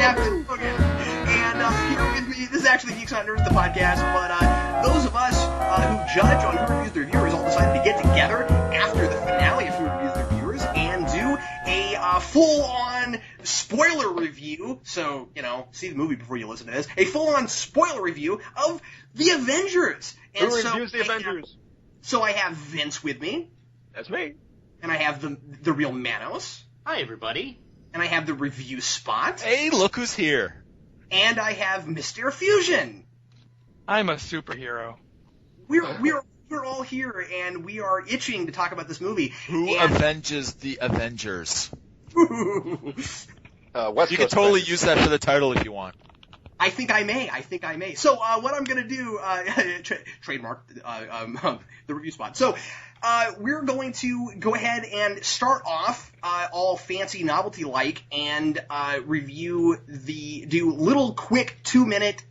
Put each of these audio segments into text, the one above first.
Captain Logan. And here with me, this is actually Geeks Not Nerds, the podcast, but those of us who judge on Who Reviews the Reviewers all decided to get together after the finale of Who Reviews the Reviewers and do a full-on spoiler review. So, see the movie before you listen to this. A full-on spoiler review of the Avengers. And Who reviews the Avengers? So I have Vince with me. That's me. And I have the Real Manos. Hi, everybody. And I have the Review Spot. Hey, look who's here. And I have Mistare Fusion. I'm a superhero. We're all here, and we are itching to talk about this movie. Who avenges the Avengers? You can totally use that for the title if you want. I think I may. So, what I'm gonna do, trademark, the Review Spot. So, we're going to go ahead and start off, all fancy novelty-like and, do little quick 2-minute,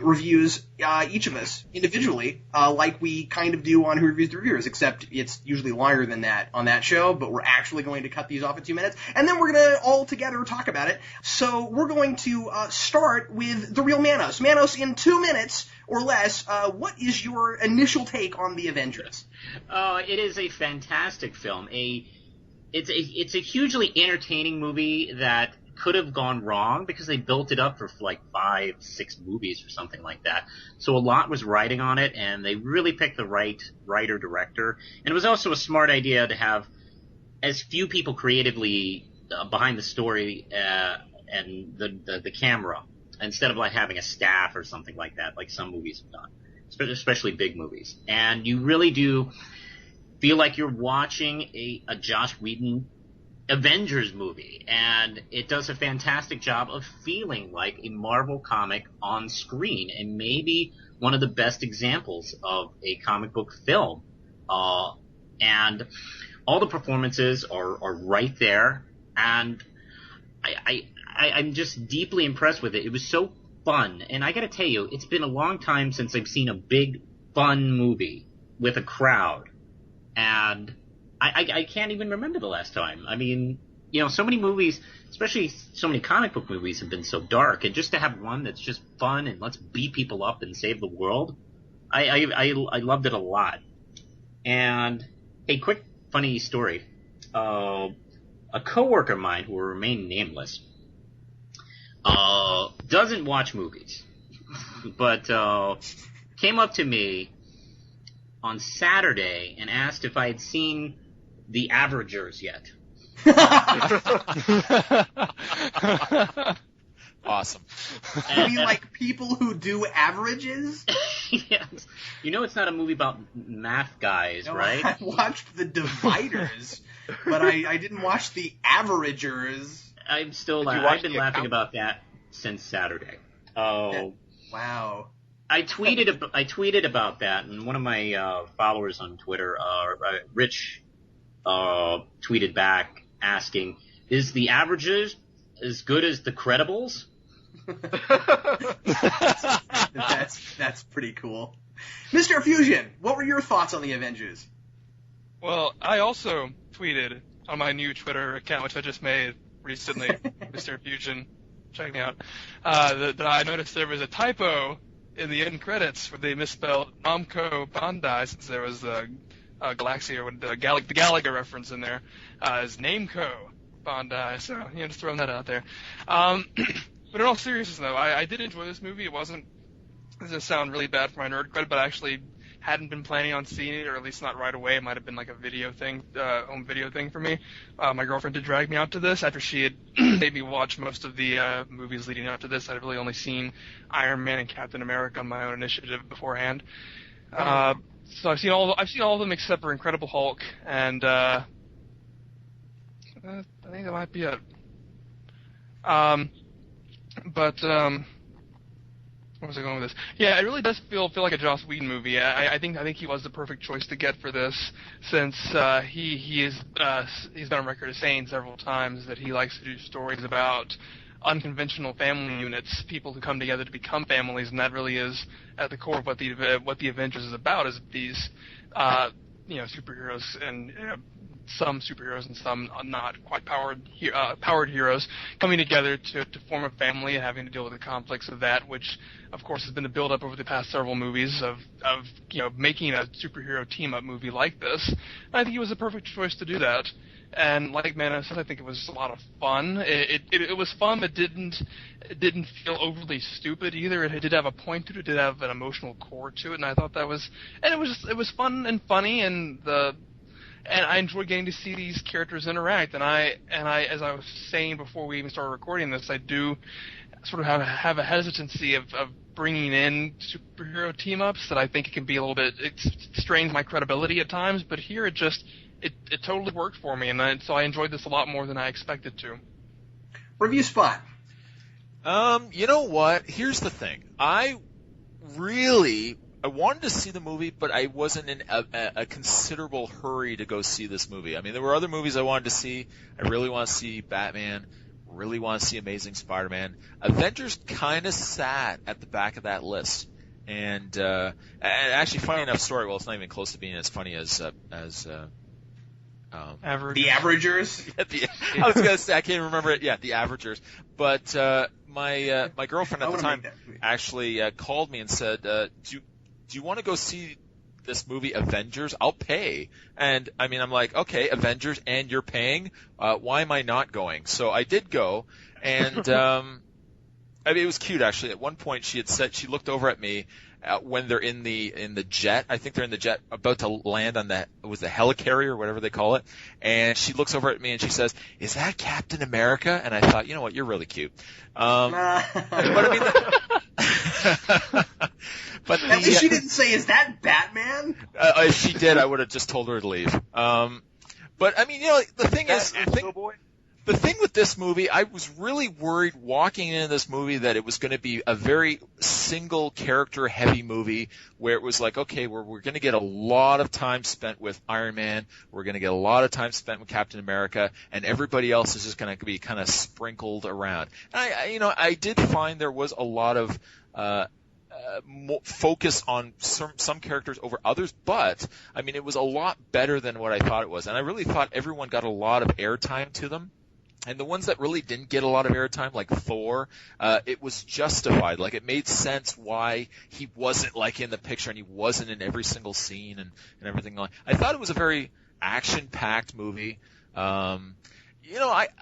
reviews, each of us individually, like we kind of do on Who Reviews the Reviewers, except it's usually longer than that on that show, but we're actually going to cut these off at 2 minutes, and then we're going to all together talk about it. So we're going to start with the Real Manos. Manos, in 2 minutes or less, what is your initial take on the Avengers? It is a fantastic film. It's a hugely entertaining movie that could have gone wrong because they built it up for like 5-6 movies or something like that. So a lot was riding on it, and they really picked the right writer-director. And it was also a smart idea to have as few people creatively behind the story and the camera, instead of like having a staff or something like that, like some movies have done, especially big movies. And you really do feel like you're watching a Joss Whedon Avengers movie, and it does a fantastic job of feeling like a Marvel comic on screen, and maybe one of the best examples of a comic book film. And all the performances are right there, and I'm just deeply impressed with it. It was so fun, and I gotta tell you, it's been a long time since I've seen a big, fun movie with a crowd, and I can't even remember the last time. I mean, so many movies, especially so many comic book movies, have been so dark, and just to have one that's just fun and let's beat people up and save the world, I loved it a lot. And a quick funny story: a coworker of mine, who will remain nameless, doesn't watch movies, but came up to me on Saturday and asked if I had seen the Avengers yet. Awesome. You mean like people who do averages? Yes. It's not a movie about math guys, right? I watched The Dividers, but I didn't watch the Averagers. I've been laughing about that since Saturday. Oh. Wow. I tweeted about that, and one of my followers on Twitter, Rich, tweeted back asking, "Is the Avengers as good as the Credibles?" That's pretty cool. Mr. Fusion, what were your thoughts on the Avengers? Well, I also tweeted on my new Twitter account, which I just made recently, Mr. Fusion, check me out, that I noticed there was a typo in the end credits where they misspelled Namco Bandai, since there was a Galaxia, or the Galaga reference in there, as Namco Bandai. So, just throwing that out there. But in all seriousness, though, I did enjoy this movie. It wasn't, this doesn't sound really bad for my nerd credit, but I actually hadn't been planning on seeing it, or at least not right away. It might have been like a video thing, home video thing for me. My girlfriend did drag me out to this after she had made me watch most of the movies leading up to this. I'd really only seen Iron Man and Captain America on my own initiative beforehand. So I've seen all of them except for Incredible Hulk, and I think that might be it. Where was I going with this? Yeah, it really does feel like a Joss Whedon movie. I think he was the perfect choice to get for this, since he's been on record as saying several times that he likes to do stories about unconventional family units, people who come together to become families, and that really is at the core of what the Avengers is about. Is these superheroes and some superheroes and some not quite powered heroes coming together to form a family and having to deal with the conflicts of that, which of course has been the build up over the past several movies of making a superhero team up movie like this. And I think it was a perfect choice to do that. And like Manos said, I think it was a lot of fun. It was fun, but it didn't feel overly stupid either. It did have a point to it. It did have an emotional core to it, and I thought it was fun and funny, and I enjoyed getting to see these characters interact. And I, as I was saying before we even started recording this, I do sort of have a hesitancy of bringing in superhero team ups that I think it can be a little bit. It strains my credibility at times, but here it totally worked for me, and so I enjoyed this a lot more than I expected to. Review spot. You know what? Here's the thing. I wanted to see the movie, but I wasn't in a considerable hurry to go see this movie. I mean, there were other movies I wanted to see. I really want to see Batman. Really want to see Amazing Spider-Man. Avengers kind of sat at the back of that list. And actually, funny enough story. Well, it's not even close to being as funny as Average. The Avengers. I was gonna say I can't remember it. Yeah, the Avengers. But my girlfriend at the time actually called me and said, "Do you want to go see this movie Avengers? I'll pay." And I mean, I'm like, okay, Avengers, and you're paying. Why am I not going? So I did go, and I mean, it was cute actually. At one point, she had said she looked over at me. When they're in the jet, I think they're in the jet about to land on the helicarrier or whatever they call it, and she looks over at me and she says, "Is that Captain America?" And I thought, you know what, you're really cute. But I mean, but at least she didn't say, "Is that Batman?" If she did, I would have just told her to leave. But I mean, the thing is, the thing with this movie, I was really worried walking into this movie that it was going to be a very single character heavy movie where it was like, okay, we're going to get a lot of time spent with Iron Man, we're going to get a lot of time spent with Captain America, and everybody else is just going to be kind of sprinkled around. And I did find there was a lot of focus on some characters over others, but I mean, it was a lot better than what I thought it was, and I really thought everyone got a lot of airtime to them. And the ones that really didn't get a lot of airtime, like Thor, it was justified. Like, it made sense why he wasn't, like, in the picture and he wasn't in every single scene and everything. I thought it was a very action-packed movie. I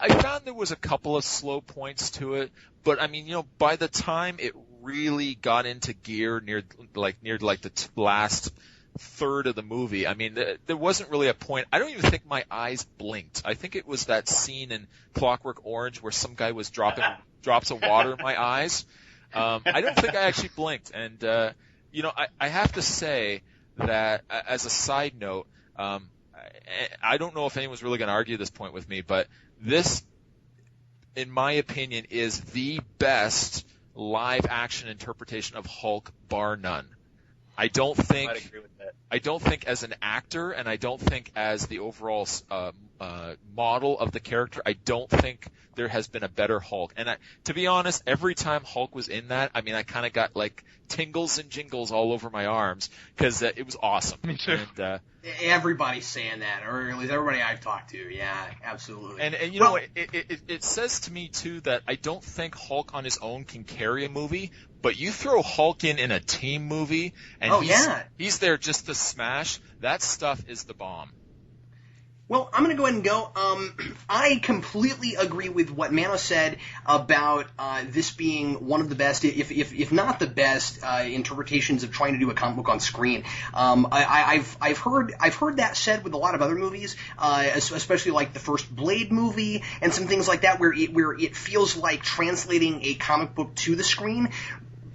found there was a couple of slow points to it, but, I mean, by the time it really got into gear near the last third of the movie, I mean, there wasn't really a point. I don't even think my eyes blinked. I think it was that scene in Clockwork Orange where some guy was dropping drops of water in my eyes. I don't think I actually blinked. And, I have to say that as a side note, I don't know if anyone's really going to argue this point with me, but this, in my opinion, is the best live action interpretation of Hulk, bar none. I don't think as an actor, and I don't think as the overall model of the character, I don't think there has been a better Hulk. And to be honest, every time Hulk was in that, I mean, I kind of got like tingles and jingles all over my arms because it was awesome. Me too. And, everybody's saying that, or at least everybody I've talked to. Yeah, absolutely. And it says to me too that I don't think Hulk on his own can carry a movie, but you throw Hulk in a team movie, and he's there just to smash. That stuff is the bomb. Well, I'm going to go ahead and go. I completely agree with what Mano said about this being one of the best, if not the best, interpretations of trying to do a comic book on screen. I've heard that said with a lot of other movies, especially like the first Blade movie and some things like that, where it feels like translating a comic book to the screen.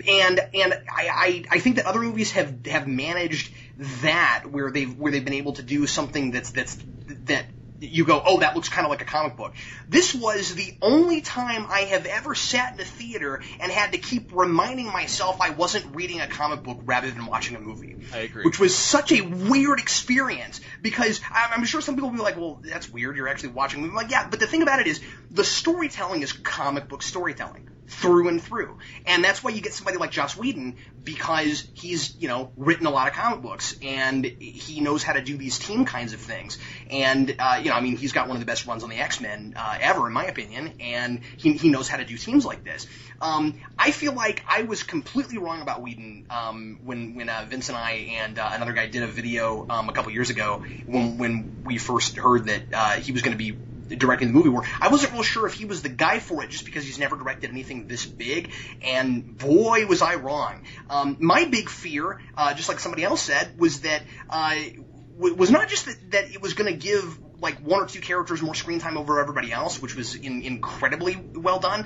And I think that other movies have managed that where they've been able to do something that you go, oh, that looks kind of like a comic book. This was the only time I have ever sat in a theater and had to keep reminding myself I wasn't reading a comic book rather than watching a movie. I agree. Which was such a weird experience because I'm sure some people will be like, well, that's weird. You're actually watching a movie. I'm like, yeah, but the thing about it is the storytelling is comic book storytelling. through and through. And that's why you get somebody like Joss Whedon, because he's, written a lot of comic books, and he knows how to do these team kinds of things. And, he's got one of the best runs on the X-Men ever, in my opinion, and he knows how to do teams like this. I feel like I was completely wrong about Whedon when Vince and I and another guy did a video a couple years ago when we first heard that he was going to be directing the movie, where I wasn't real sure if he was the guy for it just because he's never directed anything this big, and boy was I wrong. My big fear, just like somebody else said, was that was not just that it was going to give like one or two characters more screen time over everybody else, which was incredibly well done,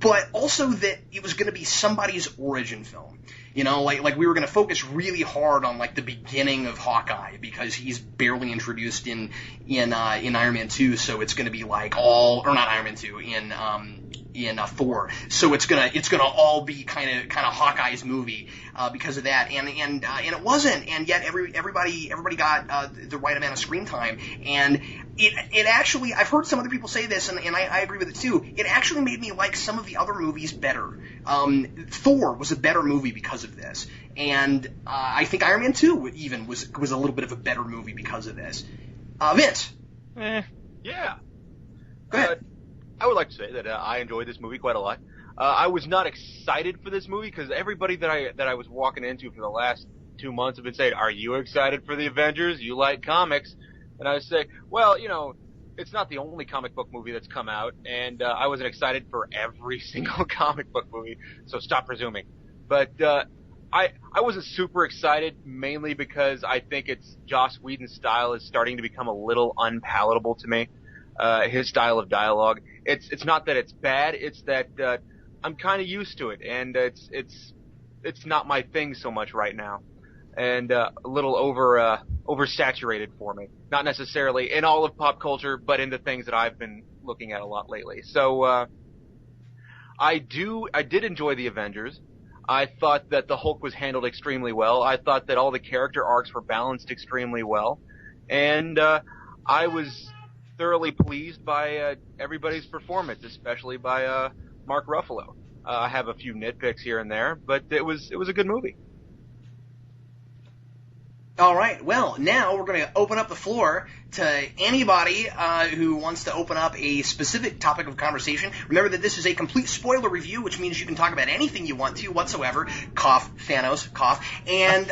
but also that it was going to be somebody's origin film. Like we were going to focus really hard on like the beginning of Hawkeye, because he's barely introduced in Iron Man 2, so it's going to be like not Iron Man 2, in Thor. So it's gonna all be kind of Hawkeye's movie because of that, and it wasn't, and yet everybody got the right amount of screen time, and it actually, I've heard some other people say this, and I agree with it too. It actually made me like some of the other movies better. Thor was a better movie because of this, and I think Iron Man 2 even was a little bit of a better movie because of this. Vince. Yeah. Go ahead. I would like to say that I enjoyed this movie quite a lot. I was not excited for this movie because everybody that I was walking into for the last 2 months have been saying, "Are you excited for the Avengers? You like comics?" And I was saying, well, it's not the only comic book movie that's come out, and I wasn't excited for every single comic book movie, so stop presuming. But I wasn't super excited, mainly because I think it's Joss Whedon's style is starting to become a little unpalatable to me. His style of dialogue. It's not that it's bad, it's that I'm kind of used to it, and it's not my thing so much right now, and a little oversaturated for me. Not necessarily in all of pop culture, but in the things that I've been looking at a lot lately. So I did enjoy the Avengers. I thought that the Hulk was handled extremely well. I thought that all the character arcs were balanced extremely well, and I was thoroughly pleased by everybody's performance, especially by Mark Ruffalo. I have a few nitpicks here and there, but it was a good movie. All right. Well, now we're going to open up the floor to anybody who wants to open up a specific topic of conversation. Remember that this is a complete spoiler review, which means you can talk about anything you want to whatsoever. Cough, Thanos, cough. And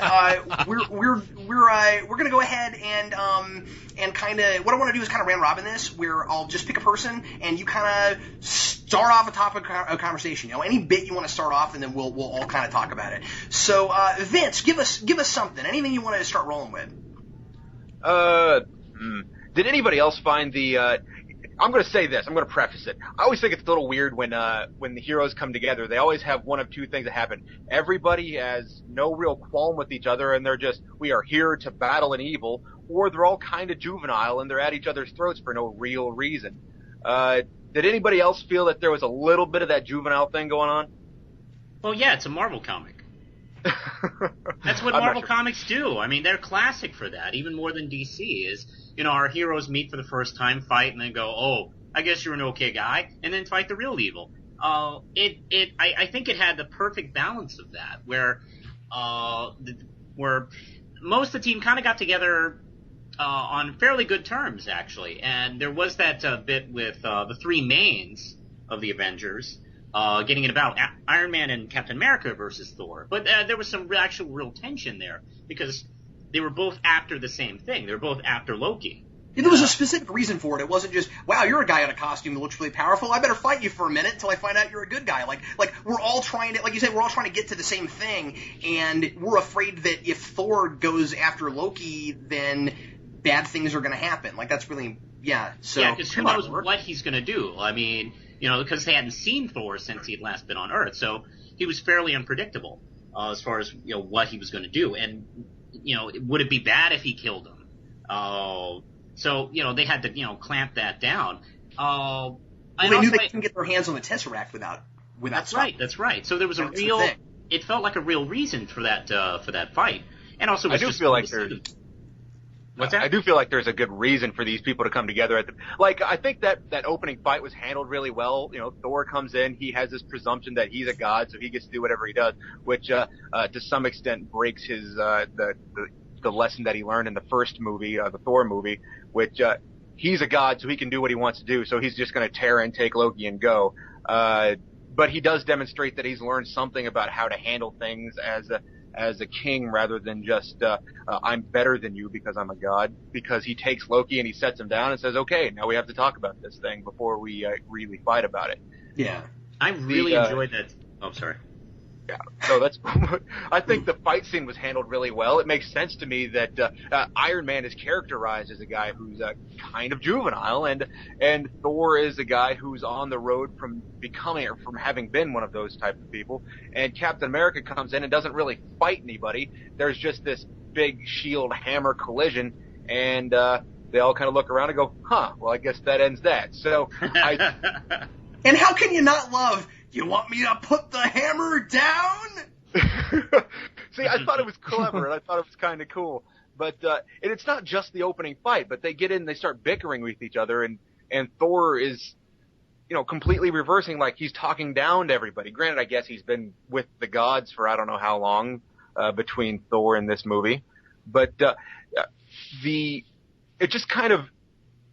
we're going to go ahead and kind of, what I want to do is kind of round robin this, where I'll just pick a person and you kind of start off a topic of conversation. Any bit you want to start off, and then we'll all kind of talk about it. So, Vince, give us something, anything you want to start rolling with. Did anybody else find the? I'm going to say this. I'm going to preface it. I always think it's a little weird when the heroes come together. They always have one of two things that happen. Everybody has no real qualm with each other, and they're just, we are here to battle an evil, or they're all kind of juvenile and they're at each other's throats for no real reason. Did anybody else feel that there was a little bit of that juvenile thing going on? Well, yeah, it's a Marvel comic. That's what Marvel comics do. I mean, they're classic for that, even more than DC is. Our heroes meet for the first time, fight, and then go, oh, I guess you're an okay guy, and then fight the real evil. I think it had the perfect balance of that, where most of the team kind of got together on fairly good terms, actually. And there was that bit with the three mains of the Avengers getting in a battle, Iron Man and Captain America versus Thor. But there was some actual real tension there, because they were both after the same thing. They were both after Loki. Yeah, there was a specific reason for it. It wasn't just, wow, you're a guy in a costume that looks really powerful. I better fight you for a minute until I find out you're a good guy. Like we're all trying to, like you said, we're all trying to get to the same thing, and we're afraid that if Thor goes after Loki, then bad things are going to happen. Like, that's really, yeah. So yeah, because who knows what he's going to do? I mean, because they hadn't seen Thor since he'd last been on Earth, so he was fairly unpredictable as far as what he was going to do. And would it be bad if he killed him? So they had to clamp that down. They knew they couldn't get their hands on the Tesseract without. That's right. That's right. So there was it felt like a real reason for that fight, and also I do feel like there's. What's that? I do feel like there's a good reason for these people to come together I think that opening fight was handled really well. You know, Thor comes in, he has this presumption that he's a god, so he gets to do whatever he does, which, to some extent breaks his, the lesson that he learned in the first movie, the Thor movie, which, he's a god, so he can do what he wants to do, so he's just gonna tear and take Loki and go. But he does demonstrate that he's learned something about how to handle things as a king rather than just, I'm better than you because I'm a god, because he takes Loki and he sets him down and says, okay, now we have to talk about this thing before we really fight about it. Yeah. I really enjoyed that. Oh, sorry. Yeah, so that's, I think the fight scene was handled really well. It makes sense to me that, Iron Man is characterized as a guy who's, kind of juvenile, and Thor is a guy who's on the road from becoming, or from having been one of those type of people, and Captain America comes in and doesn't really fight anybody. There's just this big shield hammer collision, and, they all kind of look around and go, huh, well, I guess that ends that. So, And how can you not love, you want me to put the hammer down? See, I thought it was clever, and I thought it was kind of cool. But and it's not just the opening fight, but they get in and they start bickering with each other, and Thor is, you know, completely reversing, like he's talking down to everybody. Granted, I guess he's been with the gods for I don't know how long, between Thor and this movie. But it just kind of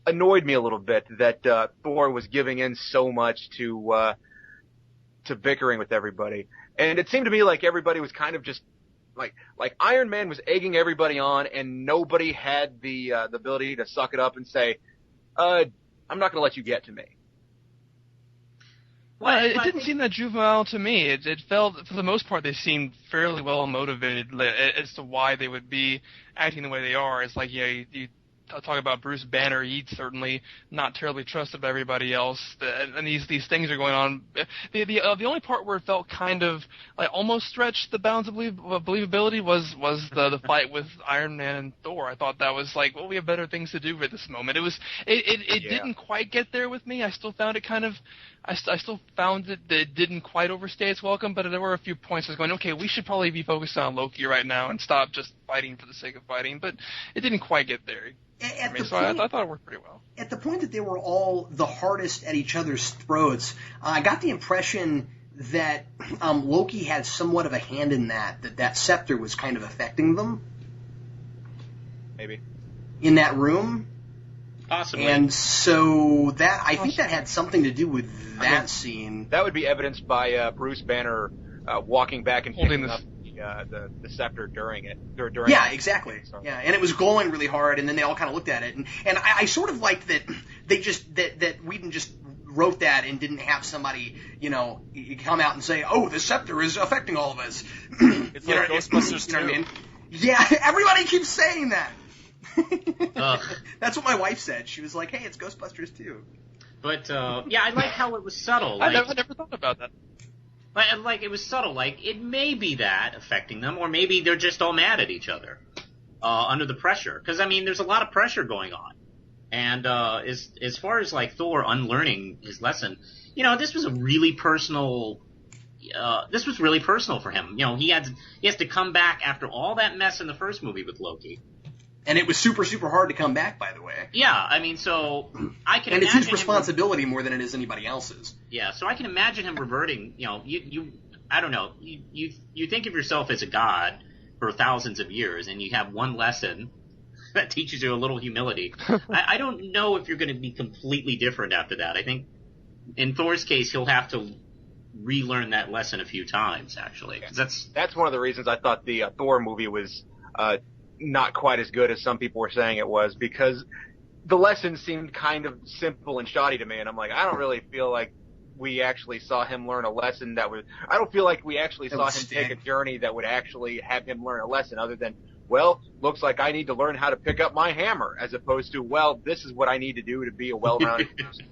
annoyed me a little bit that Thor was giving in so much to bickering with everybody. And it seemed to me like everybody was kind of just like Iron Man was egging everybody on, and nobody had the ability to suck it up and say, I'm not going to let you get to me. Well, it didn't seem that juvenile to me. It felt, for the most part, they seemed fairly well motivated as to why they would be acting the way they are. It's like, yeah, you talk about Bruce Banner, he's certainly not terribly trusted by everybody else, and these things are going on. The only part where it felt kind of like almost stretched the bounds of believability was the fight with Iron Man and Thor. I thought that was like, well, we have better things to do at this moment. It didn't quite get there with me. I still found it kind of, I still found that it didn't quite overstay its welcome, but there were a few points I was going, okay, we should probably be focused on Loki right now and stop just fighting for the sake of fighting, but it didn't quite get there. I thought it worked pretty well. At the point that they were all the hardest at each other's throats, I got the impression that Loki had somewhat of a hand in that scepter was kind of affecting them. Maybe. In that room. Possibly. And so I think that had something to do with that scene. That would be evidenced by Bruce Banner walking back and holding picking up the scepter during it. Yeah, exactly. So. Yeah, and it was glowing really hard, and then they all kind of looked at it, and I sort of liked that they just that Whedon just wrote that and didn't have somebody, you know, come out and say, "Oh, the scepter is affecting all of us." It's like Ghostbusters 2. You know what I mean? Yeah, everybody keeps saying that. That's what my wife said. She was like, "Hey, it's Ghostbusters 2." But yeah, I like how it was subtle. I never thought about that. Like, it was subtle. Like, it may be that affecting them, or maybe they're just all mad at each other under the pressure. Because, I mean, there's a lot of pressure going on. And as far as, like, Thor unlearning his lesson, you know, this was a really personal... this was really personal for him. You know, he has to come back after all that mess in the first movie with Loki. And it was super, super hard to come back, by the way. Yeah, I mean, so I can. And it's his responsibility more than it is anybody else's. Yeah, so I can imagine him reverting. You know, you I don't know. You think of yourself as a god for thousands of years, and you have one lesson that teaches you a little humility. I don't know if you're going to be completely different after that. I think in Thor's case, he'll have to relearn that lesson a few times, actually. 'Cause that's one of the reasons I thought the Thor movie was not quite as good as some people were saying it was, because the lesson seemed kind of simple and shoddy to me, and I'm like, I don't really feel like we actually saw him learn a lesson I don't feel like we actually saw him take a journey that would actually have him learn a lesson other than, well, looks like I need to learn how to pick up my hammer, as opposed to, well, this is what I need to do to be a well-rounded person.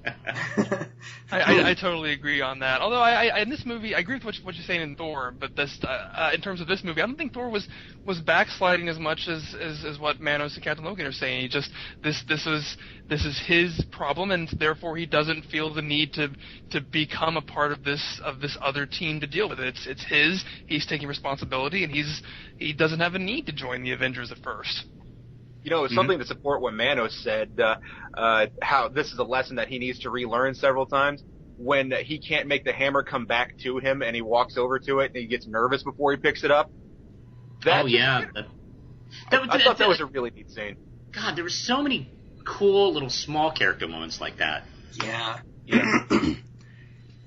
I totally agree on that. Although I in this movie, I agree with what you're saying in Thor, but this in terms of this movie, I don't think Thor was backsliding as much as what Manos and Captain Logan are saying. He just this is his problem, and therefore he doesn't feel the need to become a part of this other team to deal with it. It's his. He's taking responsibility, and he doesn't have a need to join the Avengers at first. You know, it's something to support what Manos said, how this is a lesson that he needs to relearn several times. When he can't make the hammer come back to him and he walks over to it and he gets nervous before he picks it up. Oh, yeah. I thought that was a really neat scene. God, there were so many cool little small character moments like that. Yeah.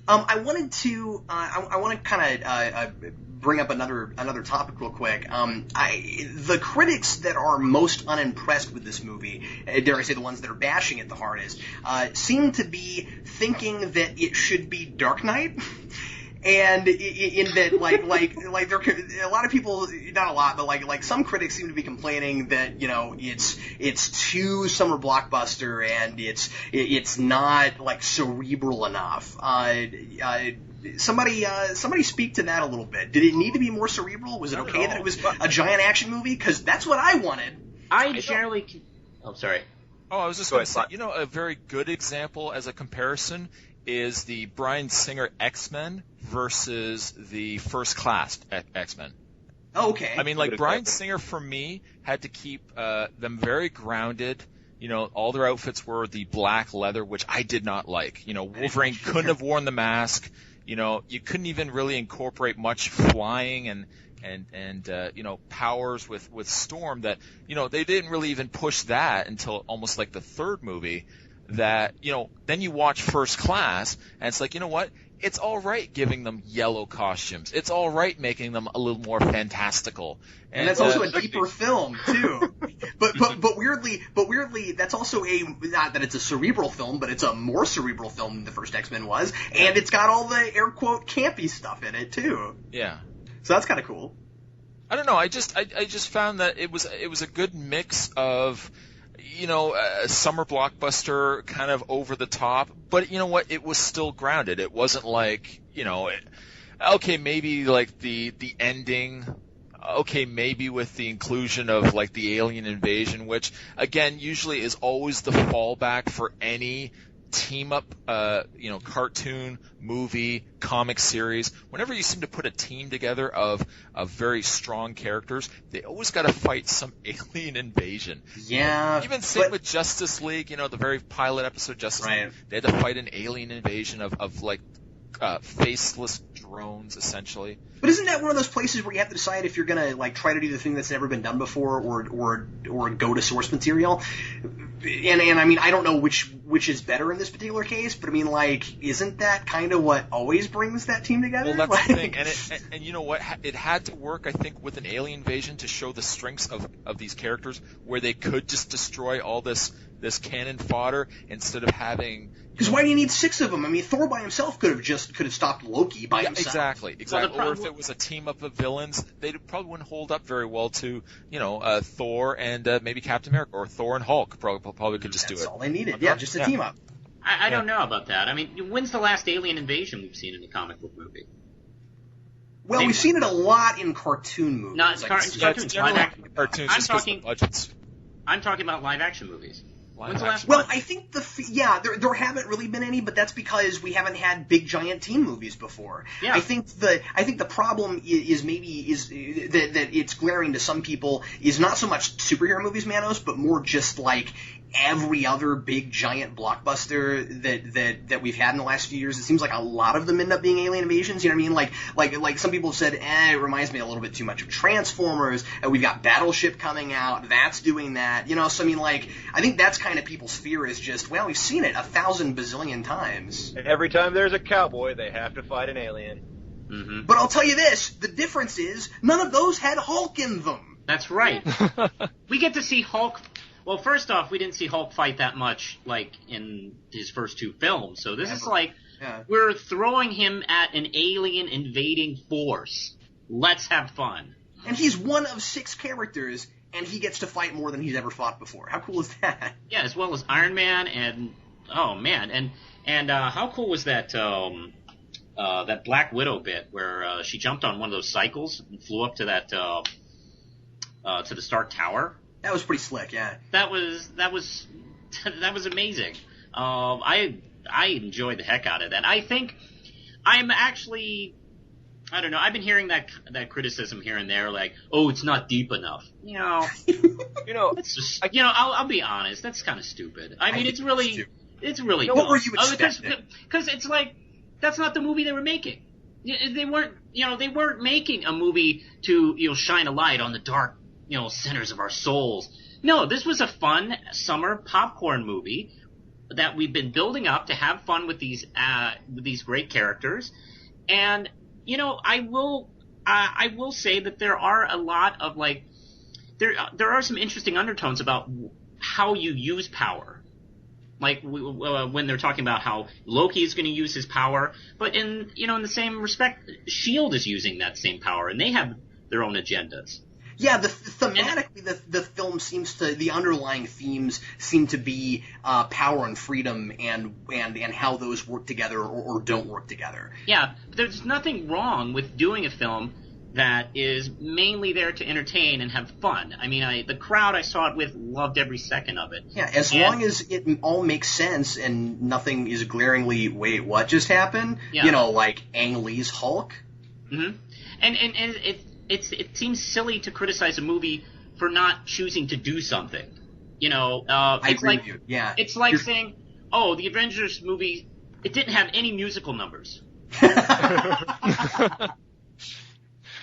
I wanted to I want to kind of bring up another topic real quick. The critics that are most unimpressed with this movie, dare I say the ones that are bashing it the hardest, seem to be thinking that it should be Dark Knight. And in that, like there, a lot of people, not a lot, but like some critics seem to be complaining that, you know, it's too summer blockbuster and it's not like cerebral enough. Somebody speak to that a little bit. Did it need to be more cerebral? Was it okay that it was a giant action movie? Because that's what I wanted. Oh, sorry. Oh, I was just going to say, you know, a very good example as a comparison is the Bryan Singer X-Men versus the First Class X-Men. Oh, okay. I mean, like, Bryan Singer, for me, had to keep them very grounded. You know, all their outfits were the black leather, which I did not like. You know, Wolverine couldn't have worn the mask. You know, you couldn't even really incorporate much flying and you know, powers with Storm that, you know, they didn't really even push that until almost like the third movie. That, you know, then you watch First Class, and it's like, you know what? It's all right giving them yellow costumes. It's all right making them a little more fantastical. And that's also a deeper film too. but weirdly, that's also not that it's a cerebral film, but it's a more cerebral film than the first X-Men was, and it's got all the air quote campy stuff in it too. Yeah. So that's kind of cool. I don't know. I just found that it was a good mix of, you know, a summer blockbuster kind of over the top, but you know what? It was still grounded. It wasn't like, you know, okay, maybe like the ending, okay, maybe with the inclusion of like the alien invasion, which again usually is always the fallback for any team up, you know, cartoon, movie, comic series. Whenever you seem to put a team together of very strong characters, they always got to fight some alien invasion. Yeah. Even same with Justice League, you know, the very pilot episode Justice League, they had to fight an alien invasion of like faceless drones, essentially. But isn't that one of those places where you have to decide if you're gonna like try to do the thing that's never been done before, or go to source material? And I mean, I don't know which is better in this particular case, but I mean, like, isn't that kind of what always brings that team together? Well, that's the thing, and you know what? It had to work, I think, with an alien invasion to show the strengths of these characters, where they could just destroy all this cannon fodder instead of having. Because why do you need 6 of them? I mean, Thor by himself could have stopped Loki by himself. Exactly. Well, or if it was a team up of villains, they probably wouldn't hold up very well to, you know, Thor and maybe Captain America, or Thor and Hulk probably could just do it. That's all they needed. Yeah, just a team up. I don't know about that. I mean, when's the last alien invasion we've seen in a comic book movie? Well, we've seen it a lot in cartoon movies. No, it's cartoons. Live action. Cartoons. I'm talking about live action movies. When's the last one? Well, I think there haven't really been any, but that's because we haven't had big giant team movies before. Yeah. I think the problem is that it's glaring to some people is not so much superhero movies, Manos, but more just like every other big giant blockbuster that we've had in the last few years. It seems like a lot of them end up being alien invasions. You know what I mean? Like some people have said, it reminds me a little bit too much of Transformers. We've got Battleship coming out. That's doing that. You know, so I mean, like, I think that's kind of people's fear is just, well, we've seen it 1,000 bazillion times. And every time there's a cowboy, they have to fight an alien. Mm-hmm. But I'll tell you this, the difference is none of those had Hulk in them. That's right. We get to see Hulk. Well, first off, we didn't see Hulk fight that much, like, in his first 2 films. So this is like, we're throwing him at an alien invading force. Let's have fun. And he's one of 6 characters, and he gets to fight more than he's ever fought before. How cool is that? Yeah, as well as Iron Man and, oh man, and how cool was that, that Black Widow bit where she jumped on one of those cycles and flew up to that, to the Stark Tower? That was pretty slick, yeah. That was amazing. I enjoyed the heck out of that. I think I'm actually I don't know. I've been hearing that criticism here and there, like, oh, it's not deep enough. You know, it's just, I'll be honest. That's kind of stupid. I mean, it's really what dumb. were you expecting? Because it's like, that's not the movie they were making. They weren't making a movie to, shine a light on the dark, centers of our souls. No, this was a fun summer popcorn movie that we've been building up to have fun with these great characters. And, I will say that there are a lot of, like, there are some interesting undertones about how you use power. Like, when they're talking about how Loki is going to use his power, but in the same respect, S.H.I.E.L.D. is using that same power, and they have their own agendas. Yeah, thematically, the film the underlying themes seem to be power and freedom and how those work together or don't work together. Yeah, but there's nothing wrong with doing a film that is mainly there to entertain and have fun. I mean, the crowd I saw it with loved every second of it. Yeah, as long as it all makes sense and nothing is glaringly, wait, what just happened? Yeah. Like Ang Lee's Hulk. Mm-hmm. And it seems silly to criticize a movie for not choosing to do something. I agree with you. Yeah. It's like saying, oh, the Avengers movie, it didn't have any musical numbers.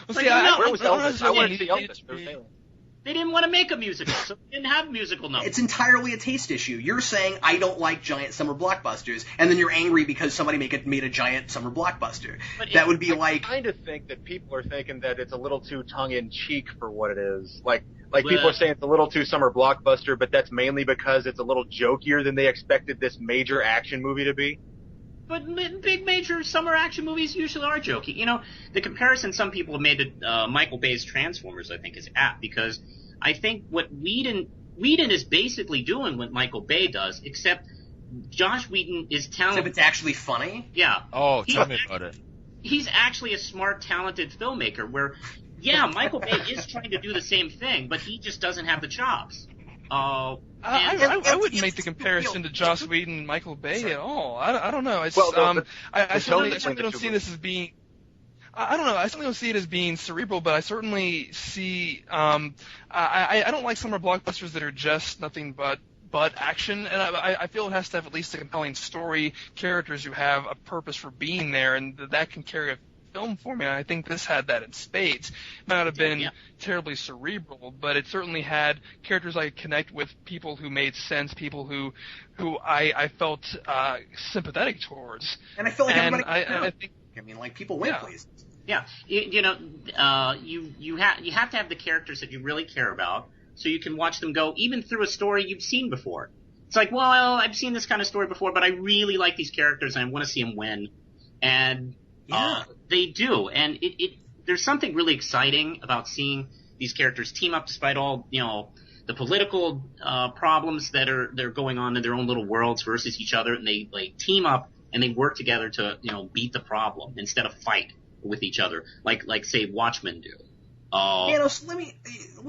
Well, see, where was Elvis? I wanted to see Elvis. They didn't want to make a musical, so they didn't have musical numbers. It's entirely a taste issue. You're saying, I don't like giant summer blockbusters, and then you're angry because somebody made a giant summer blockbuster. That would be like... I kind of think that people are thinking that it's a little too tongue-in-cheek for what it is. Like people are saying it's a little too summer blockbuster, but that's mainly because it's a little jokier than they expected this major action movie to be. But big major summer action movies usually are jokey. The comparison some people have made to Michael Bay's Transformers, I think, is apt, because I think what Whedon is basically doing what Michael Bay does, except Josh Whedon is talented. Except it's actually funny? Yeah. Oh, tell me about it. He's actually a smart, talented filmmaker where, yeah, Michael Bay is trying to do the same thing, but he just doesn't have the chops. I wouldn't make the comparison to Joss Whedon and Michael Bay at all. I don't know. It's, I certainly don't see this as being. I don't know. I certainly don't see it as being cerebral, but I certainly see. I don't like summer blockbusters that are just nothing but action, and I feel it has to have at least a compelling story, characters who have a purpose for being there, and that can carry a film for me. And I think this had that in spades. It might not have been terribly cerebral, but it certainly had characters I could connect with, people who made sense, people who I felt sympathetic towards. And I feel like everybody. I think. I mean, like, people went places. Yeah, you have to have the characters that you really care about, so you can watch them go even through a story you've seen before. It's like, well, I've seen this kind of story before, but I really like these characters and I want to see them win. And they do, and there's something really exciting about seeing these characters team up despite all the political problems they're going on in their own little worlds versus each other, and they team up and they work together to beat the problem instead of fight with each other like say Watchmen do. So let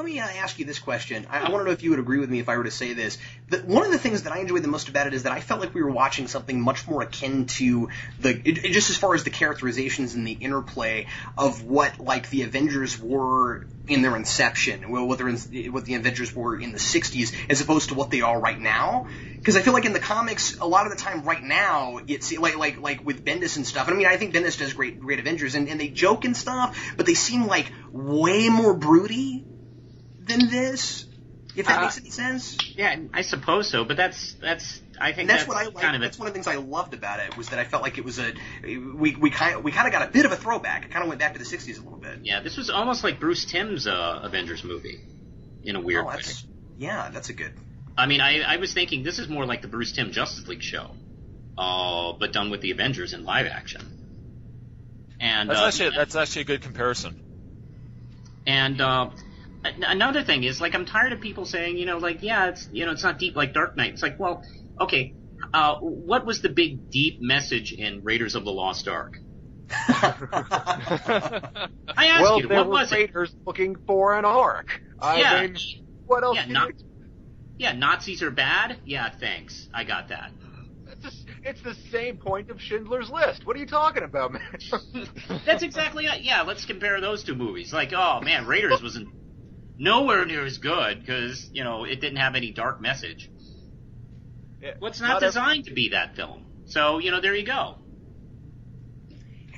me ask you this question. I want to know if you would agree with me if I were to say this. One of the things that I enjoyed the most about it is that I felt like we were watching something much more akin to just as far as the characterizations and the interplay of what like the Avengers were in their inception, what the Avengers were in the 60s, as opposed to what they are right now. Because I feel like in the comics, a lot of the time right now, it's like with Bendis and stuff. And I mean, I think Bendis does great Avengers, and they joke and stuff, but they seem like way more broody than this. If that makes any sense. Yeah, I suppose so. But that's I think that's what I like. That's one of the things I loved about it, was that I felt like it was we kind of got a bit of a throwback. It kind of went back to the 60s a little bit. Yeah, this was almost like Bruce Timm's Avengers movie in a weird way. Yeah, that's a good. I mean, I was thinking this is more like the Bruce Timm Justice League show, but done with the Avengers in live action. And that's actually a good comparison. And another thing is, like, I'm tired of people saying, it's not deep like Dark Knight. It's like, well, okay, what was the big deep message in Raiders of the Lost Ark? I asked you, what was it? Raiders looking for an Ark. I mean, what else? Yeah, Nazis are bad? Yeah, thanks. I got that. it's the same point of Schindler's List. What are you talking about, man? That's exactly it. Yeah, let's compare those two movies. Like, oh man, Raiders wasn't nowhere near as good because, it didn't have any dark message. Yeah, Well, it's not designed to be that film. So, there you go.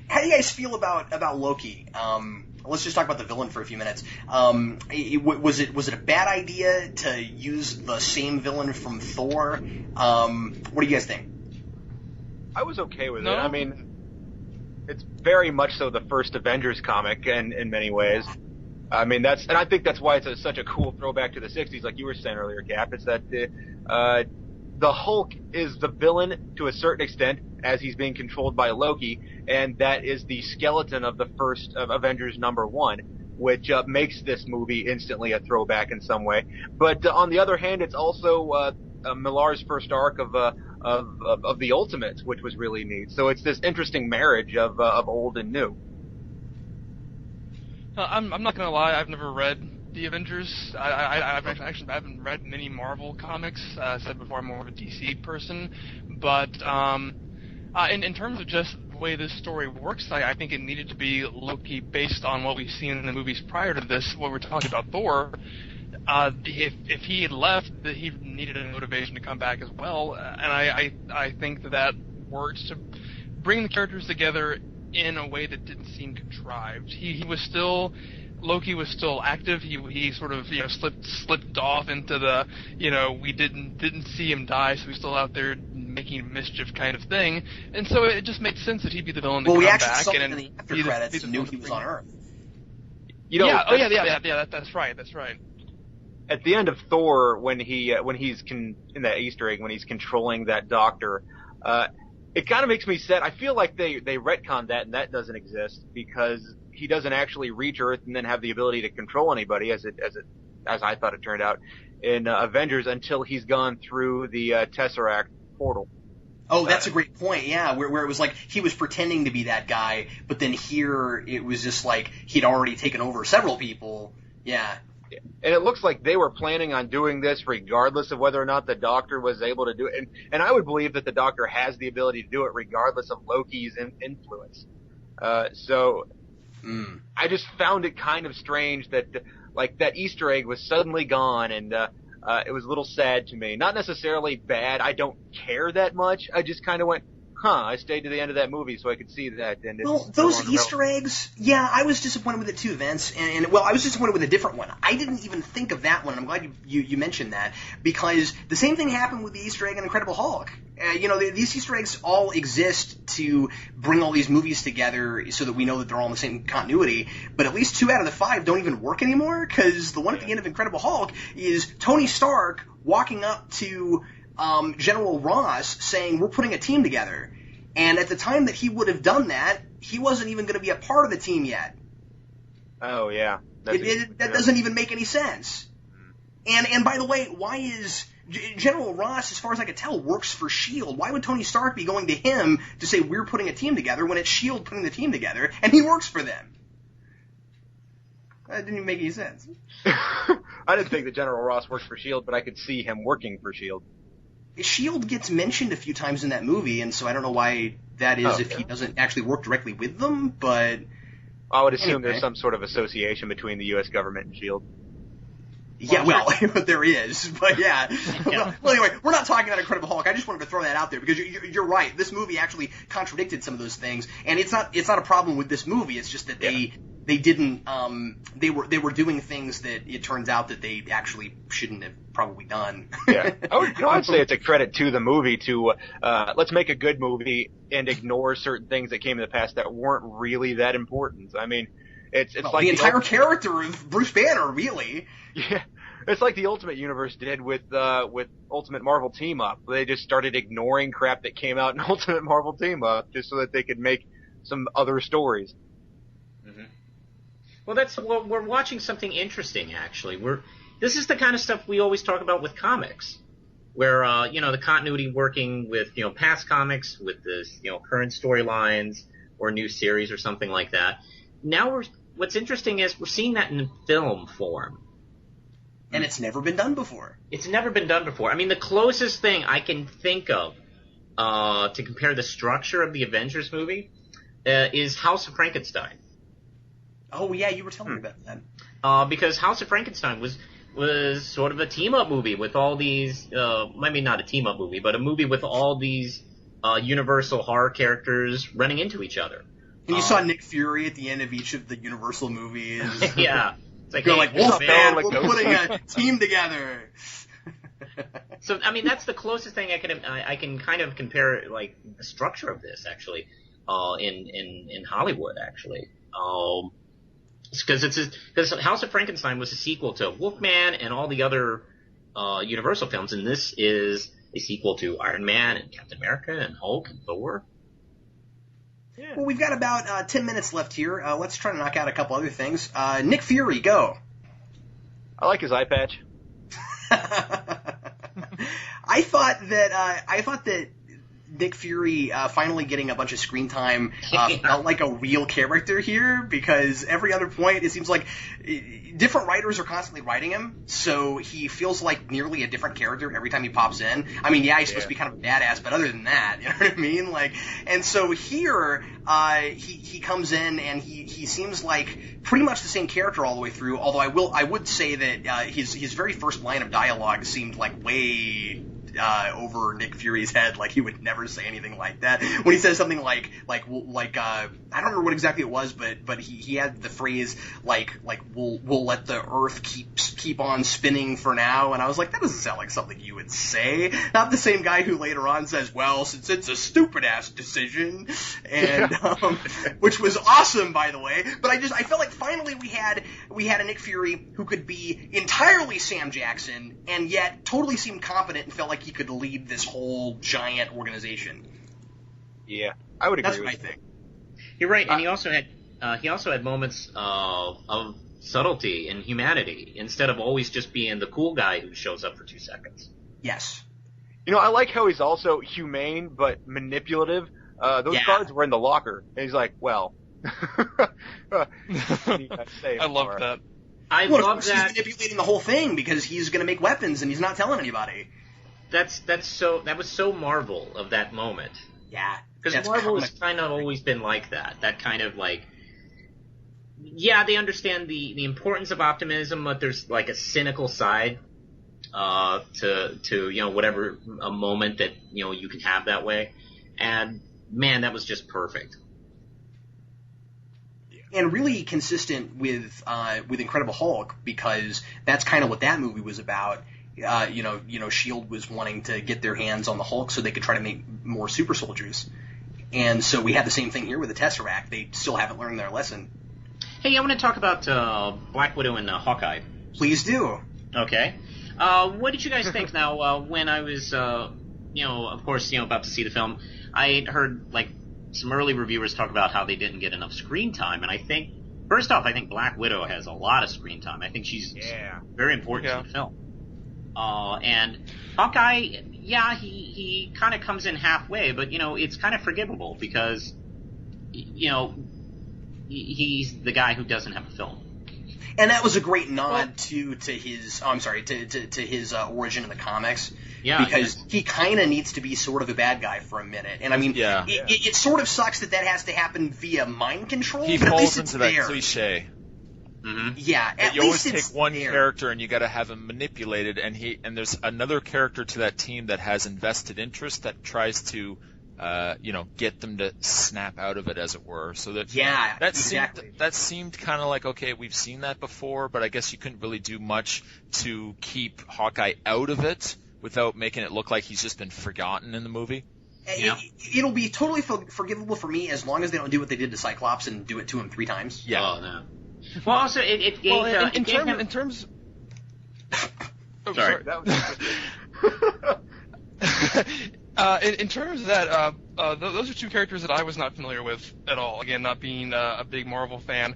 How do you guys feel about Loki? Let's just talk about the villain for a few minutes. Was it a bad idea to use the same villain from Thor? What do you guys think? I was okay with it. I mean, it's very much so the first Avengers comic in many ways. I mean, and I think that's why it's such a cool throwback to the 60s, like you were saying earlier, Cap. It's that the Hulk is the villain to a certain extent as he's being controlled by Loki, and that is the skeleton of the first of Avengers #1, which makes this movie instantly a throwback in some way. But on the other hand, it's also Millar's first arc of the Ultimates, which was really neat. So it's this interesting marriage of old and new. I'm not gonna lie, I've never read the Avengers. I haven't read many Marvel comics. I said before, I'm more of a DC person. But in terms of just the way this story works, I think it needed to be Loki based on what we've seen in the movies prior to this. What we're talking about, Thor. If he had left, he needed a motivation to come back as well. And I think that works to bring the characters together in a way that didn't seem contrived. Loki was still active. He sort of slipped off into the we didn't see him die, so he's still out there making mischief kind of thing. And so it just made sense that he'd be the villain to come back. Well, we actually saw him in the after credits and knew he was on Earth. That's right. That's right. At the end of Thor, when he's in that Easter egg, when he's controlling that doctor, it kind of makes me sad. I feel like they retconned that, and that doesn't exist because he doesn't actually reach Earth and then have the ability to control anybody, as I thought it turned out in Avengers, until he's gone through the Tesseract portal. Oh, that's a great point. Yeah, where it was like he was pretending to be that guy, but then here it was just like he'd already taken over several people. Yeah. And it looks like they were planning on doing this regardless of whether or not the Doctor was able to do it. And I would believe that the Doctor has the ability to do it regardless of Loki's influence. I just found it kind of strange that that Easter egg was suddenly gone, and it was a little sad to me. Not necessarily bad. I don't care that much. I just kind of went, I stayed to the end of that movie so I could see that. And those Easter eggs, yeah, I was disappointed with it too, Vince. And I was disappointed with a different one. I didn't even think of that one. I'm glad you mentioned that, because the same thing happened with the Easter egg in Incredible Hulk. These Easter eggs all exist to bring all these movies together so that we know that they're all in the same continuity. But at least 2 out of the 5 don't even work anymore, because the one at the end of Incredible Hulk is Tony Stark walking up to General Ross saying, "We're putting a team together." And at the time that he would have done that, he wasn't even going to be a part of the team yet. Oh, yeah. That doesn't even make any sense. And by the way, why is General Ross, as far as I could tell, works for S.H.I.E.L.D. Why would Tony Stark be going to him to say, "We're putting a team together," when it's S.H.I.E.L.D. putting the team together, and he works for them? That didn't even make any sense. I didn't think that General Ross worked for S.H.I.E.L.D., but I could see him working for S.H.I.E.L.D. S.H.I.E.L.D. gets mentioned a few times in that movie, and so I don't know why that is if he doesn't actually work directly with them, but... I would assume there's some sort of association between the U.S. government and S.H.I.E.L.D. Yeah, well, there is, but yeah. Well, anyway, we're not talking about Incredible Hulk. I just wanted to throw that out there because you're right. This movie actually contradicted some of those things, and it's not a problem with this movie. It's just that they didn't they were doing things that it turns out that they actually shouldn't have probably done. Yeah, I'd say it's a credit to the movie to let's make a good movie and ignore certain things that came in the past that weren't really that important. I mean, it's like the entire character of Bruce Banner, really. Yeah, it's like the Ultimate Universe did with Ultimate Marvel Team Up. They just started ignoring crap that came out in Ultimate Marvel Team Up just so that they could make some other stories. Mm-hmm. Well, we're watching something interesting, actually. This is the kind of stuff we always talk about with comics, where the continuity working with past comics with the current storylines or new series or something like that. Now what's interesting is we're seeing that in film form. And it's never been done before. It's never been done before. I mean, the closest thing I can think of to compare the structure of the Avengers movie is House of Frankenstein. Oh yeah, you were telling me about that. Because House of Frankenstein was sort of a team-up movie with all these, maybe not a team-up movie, but a movie with all these Universal horror characters running into each other. And you saw Nick Fury at the end of each of the Universal movies. Yeah. It's like, You're hey, like, Wolf man, Man, we're putting a team together. So, I mean, that's the closest thing I can kind of compare, like, the structure of this, actually, in Hollywood, actually. Because House of Frankenstein was a sequel to Wolfman and all the other Universal films, and this is a sequel to Iron Man and Captain America and Hulk and Thor. Yeah. Well, we've got about 10 minutes left here. Let's try to knock out a couple other things. Nick Fury, go. I like his eye patch. I thought that Nick Fury finally getting a bunch of screen time felt like a real character here, because every other point it seems like different writers are constantly writing him, so he feels like nearly a different character every time he pops in. I mean, yeah, he's supposed to be kind of a badass, but other than that, you know what I mean? Like, and so here he comes in and he seems like pretty much the same character all the way through. Although I would say that his very first line of dialogue seemed like way over Nick Fury's head, like he would never say anything like that. When he says something like I don't remember what exactly it was, but he had the phrase like we'll let the Earth keep on spinning for now, and I was like, that doesn't sound like something you would say. Not the same guy who later on says, well, since it's a stupid ass decision, and which was awesome, by the way. But I felt like finally we had a Nick Fury who could be entirely Sam Jackson and yet totally seemed competent and felt like he could lead this whole giant organization. Yeah, I would agree. That's what I think. You're right, and he also had moments of subtlety and humanity instead of always just being the cool guy who shows up for 2 seconds. Yes. You know, I like how he's also humane but manipulative. Those guards were in the locker, and he's like, well. I love that. I love that. He's manipulating the whole thing because he's going to make weapons and he's not telling anybody. That was so Marvel of that moment. Yeah. Because Marvel has kind of always been like that. That kind of like, yeah, they understand the importance of optimism, but there's like a cynical side to you know, whatever a moment that, you know, you can have that way. And man, that was just perfect. And really consistent with Incredible Hulk, because that's kind of what that movie was about. You know, S.H.I.E.L.D. was wanting to get their hands on the Hulk so they could try to make more super soldiers. And so we had the same thing here with the Tesseract. They still haven't learned their lesson. Hey, I want to talk about Black Widow and Hawkeye. Please do. Okay. What did you guys think now when I was, you know, of course, you know, about to see the film? I heard, like, some early reviewers talk about how they didn't get enough screen time, and I think, first off, I think Black Widow has a lot of screen time. I think she's very important to the film. And Hawkeye, yeah, he kind of comes in halfway, but, you know, it's kind of forgivable because, you know, he's the guy who doesn't have a film. And that was a great nod to his his origin in the comics. Yeah, because he kind of needs to be sort of a bad guy for a minute. And I mean, it sort of sucks that has to happen via mind control. He but falls into that cliche. Mm-hmm. Yeah, at you least always it's take one there. character and you got to have him manipulated, and there's another character to that team that has invested interest that tries to, you know, get them to snap out of it, as it were. So that exactly. That seemed kind of like, okay, we've seen that before, but I guess you couldn't really do much to keep Hawkeye out of it without making it look like he's just been forgotten in the movie. Yeah. It'll be totally forgivable for me as long as they don't do what they did to Cyclops and do it to him 3 times. Yeah. Oh, no. Well, also, it gave in terms. Oh, sorry. In terms of that, those are 2 characters that I was not familiar with at all. Again, not being a big Marvel fan.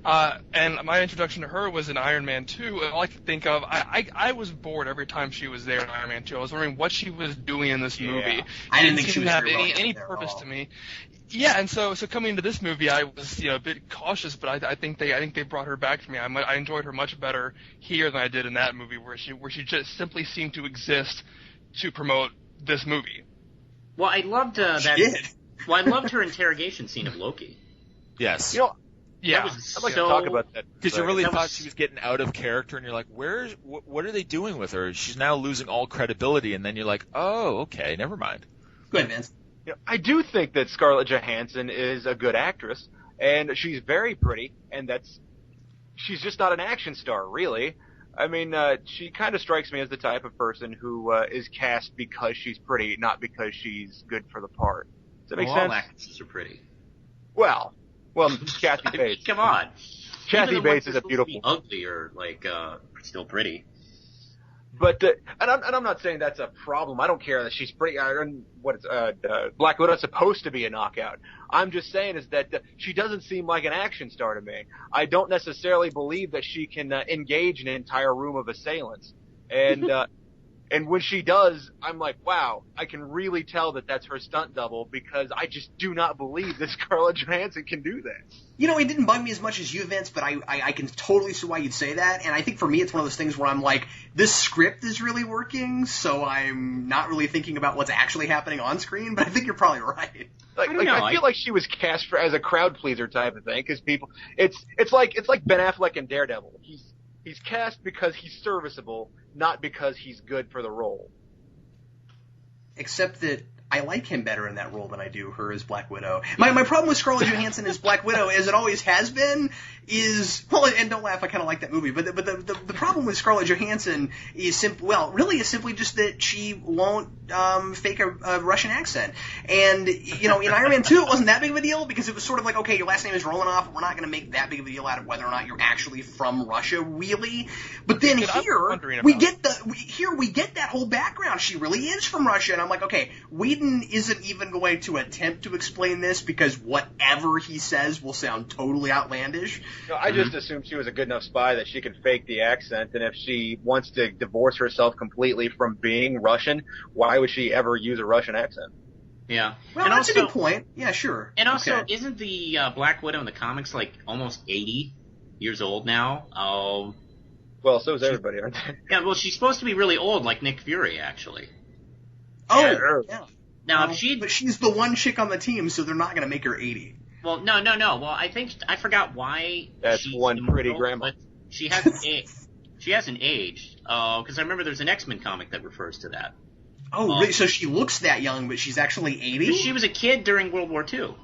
And my introduction to her was in Iron Man 2. And all I could think of, I was bored every time she was there in Iron Man 2. I was wondering what she was doing in this movie. I didn't think she was have very any purpose to me. Yeah, and so coming into this movie, I was a bit cautious, but I think they brought her back to me. I enjoyed her much better here than I did in that movie, where she just simply seemed to exist to promote this movie. Well, I loved that. Did. Well, I loved her interrogation scene of Loki. Yes. You know, Yeah. That was I'd like so, to talk about that. Because you really That thought was- she was getting out of character, and you're like, what are they doing with her? She's now losing all credibility, and then you're like, oh, okay, never mind. Go ahead, Vince. You know, I do think that Scarlett Johansson is a good actress, and she's very pretty, and she's just not an action star, really. I mean, she kind of strikes me as the type of person who is cast because she's pretty, not because she's good for the part. Does that make all sense? actresses are pretty. Well, Kathy I mean, Bates. come on. Kathy Even the Bates ones is a that are supposed to beautiful. be ugly or still pretty. But and I'm not saying that's a problem. I don't care that she's pretty. Black Widow's supposed to be a knockout. I'm just saying is that she doesn't seem like an action star to me. I don't necessarily believe that she can engage an entire room of assailants. And and when she does, I'm like, wow, I can really tell that that's her stunt double because I just do not believe that Scarlett Johansson can do that. You know, it didn't bug me as much as you, Vince, but I can totally see why you'd say that. And I think for me, it's one of those things where I'm like, this script is really working, so I'm not really thinking about what's actually happening on screen. But I think you're probably right. I feel like she was cast as a crowd pleaser type of thing because people, it's like Ben Affleck in Daredevil. He's cast because he's serviceable, not because he's good for the role. Except that I like him better in that role than I do her as Black Widow. My problem with Scarlett Johansson as Black Widow, as it always has been, is, well, and don't laugh, I kind of like that movie, but the problem with Scarlett Johansson is simply just that she won't fake a Russian accent. And, you know, in Iron Man 2, it wasn't that big of a deal because it was sort of like, okay, your last name is Romanoff, we're not going to make that big of a deal out of whether or not you're actually from Russia, really. But then here, we get that whole background. She really is from Russia, and I'm like, okay, Whedon isn't even going to attempt to explain this because whatever he says will sound totally outlandish. You know, I just assumed she was a good enough spy that she could fake the accent, and if she wants to divorce herself completely from being Russian, why would she ever use a Russian accent? Yeah. Well, and that's also, a good point. Yeah, sure. And also, Okay. isn't the Black Widow in the comics like almost 80 years old now? Well, so is everybody, aren't they? Yeah, well, she's supposed to be really old, like Nick Fury, actually. Oh, yeah. Now, Well, if she, but she's the one chick on the team, so they're not going to make her 80. well, no. Well, I forgot why. That's she's one pretty immortal, grandma. But she hasn't aged. She hasn't aged. Because I remember there's an X-Men comic that refers to that. Oh, really? So she looks that young, but she's actually 80? She was a kid during World War II.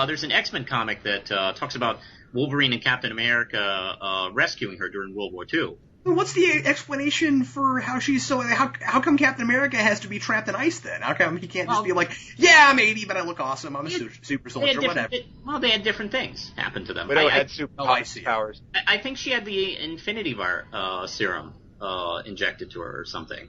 There's an X-Men comic that talks about Wolverine and Captain America rescuing her during World War II. What's the explanation for how she's so... How come Captain America has to be trapped in ice, then? How come he can't just be like, yeah, I'm 80, but I look awesome. I'm a super soldier, whatever. They had different things happen to them. Widow had super I see. powers. I think she had the Infinity Serum injected to her or something.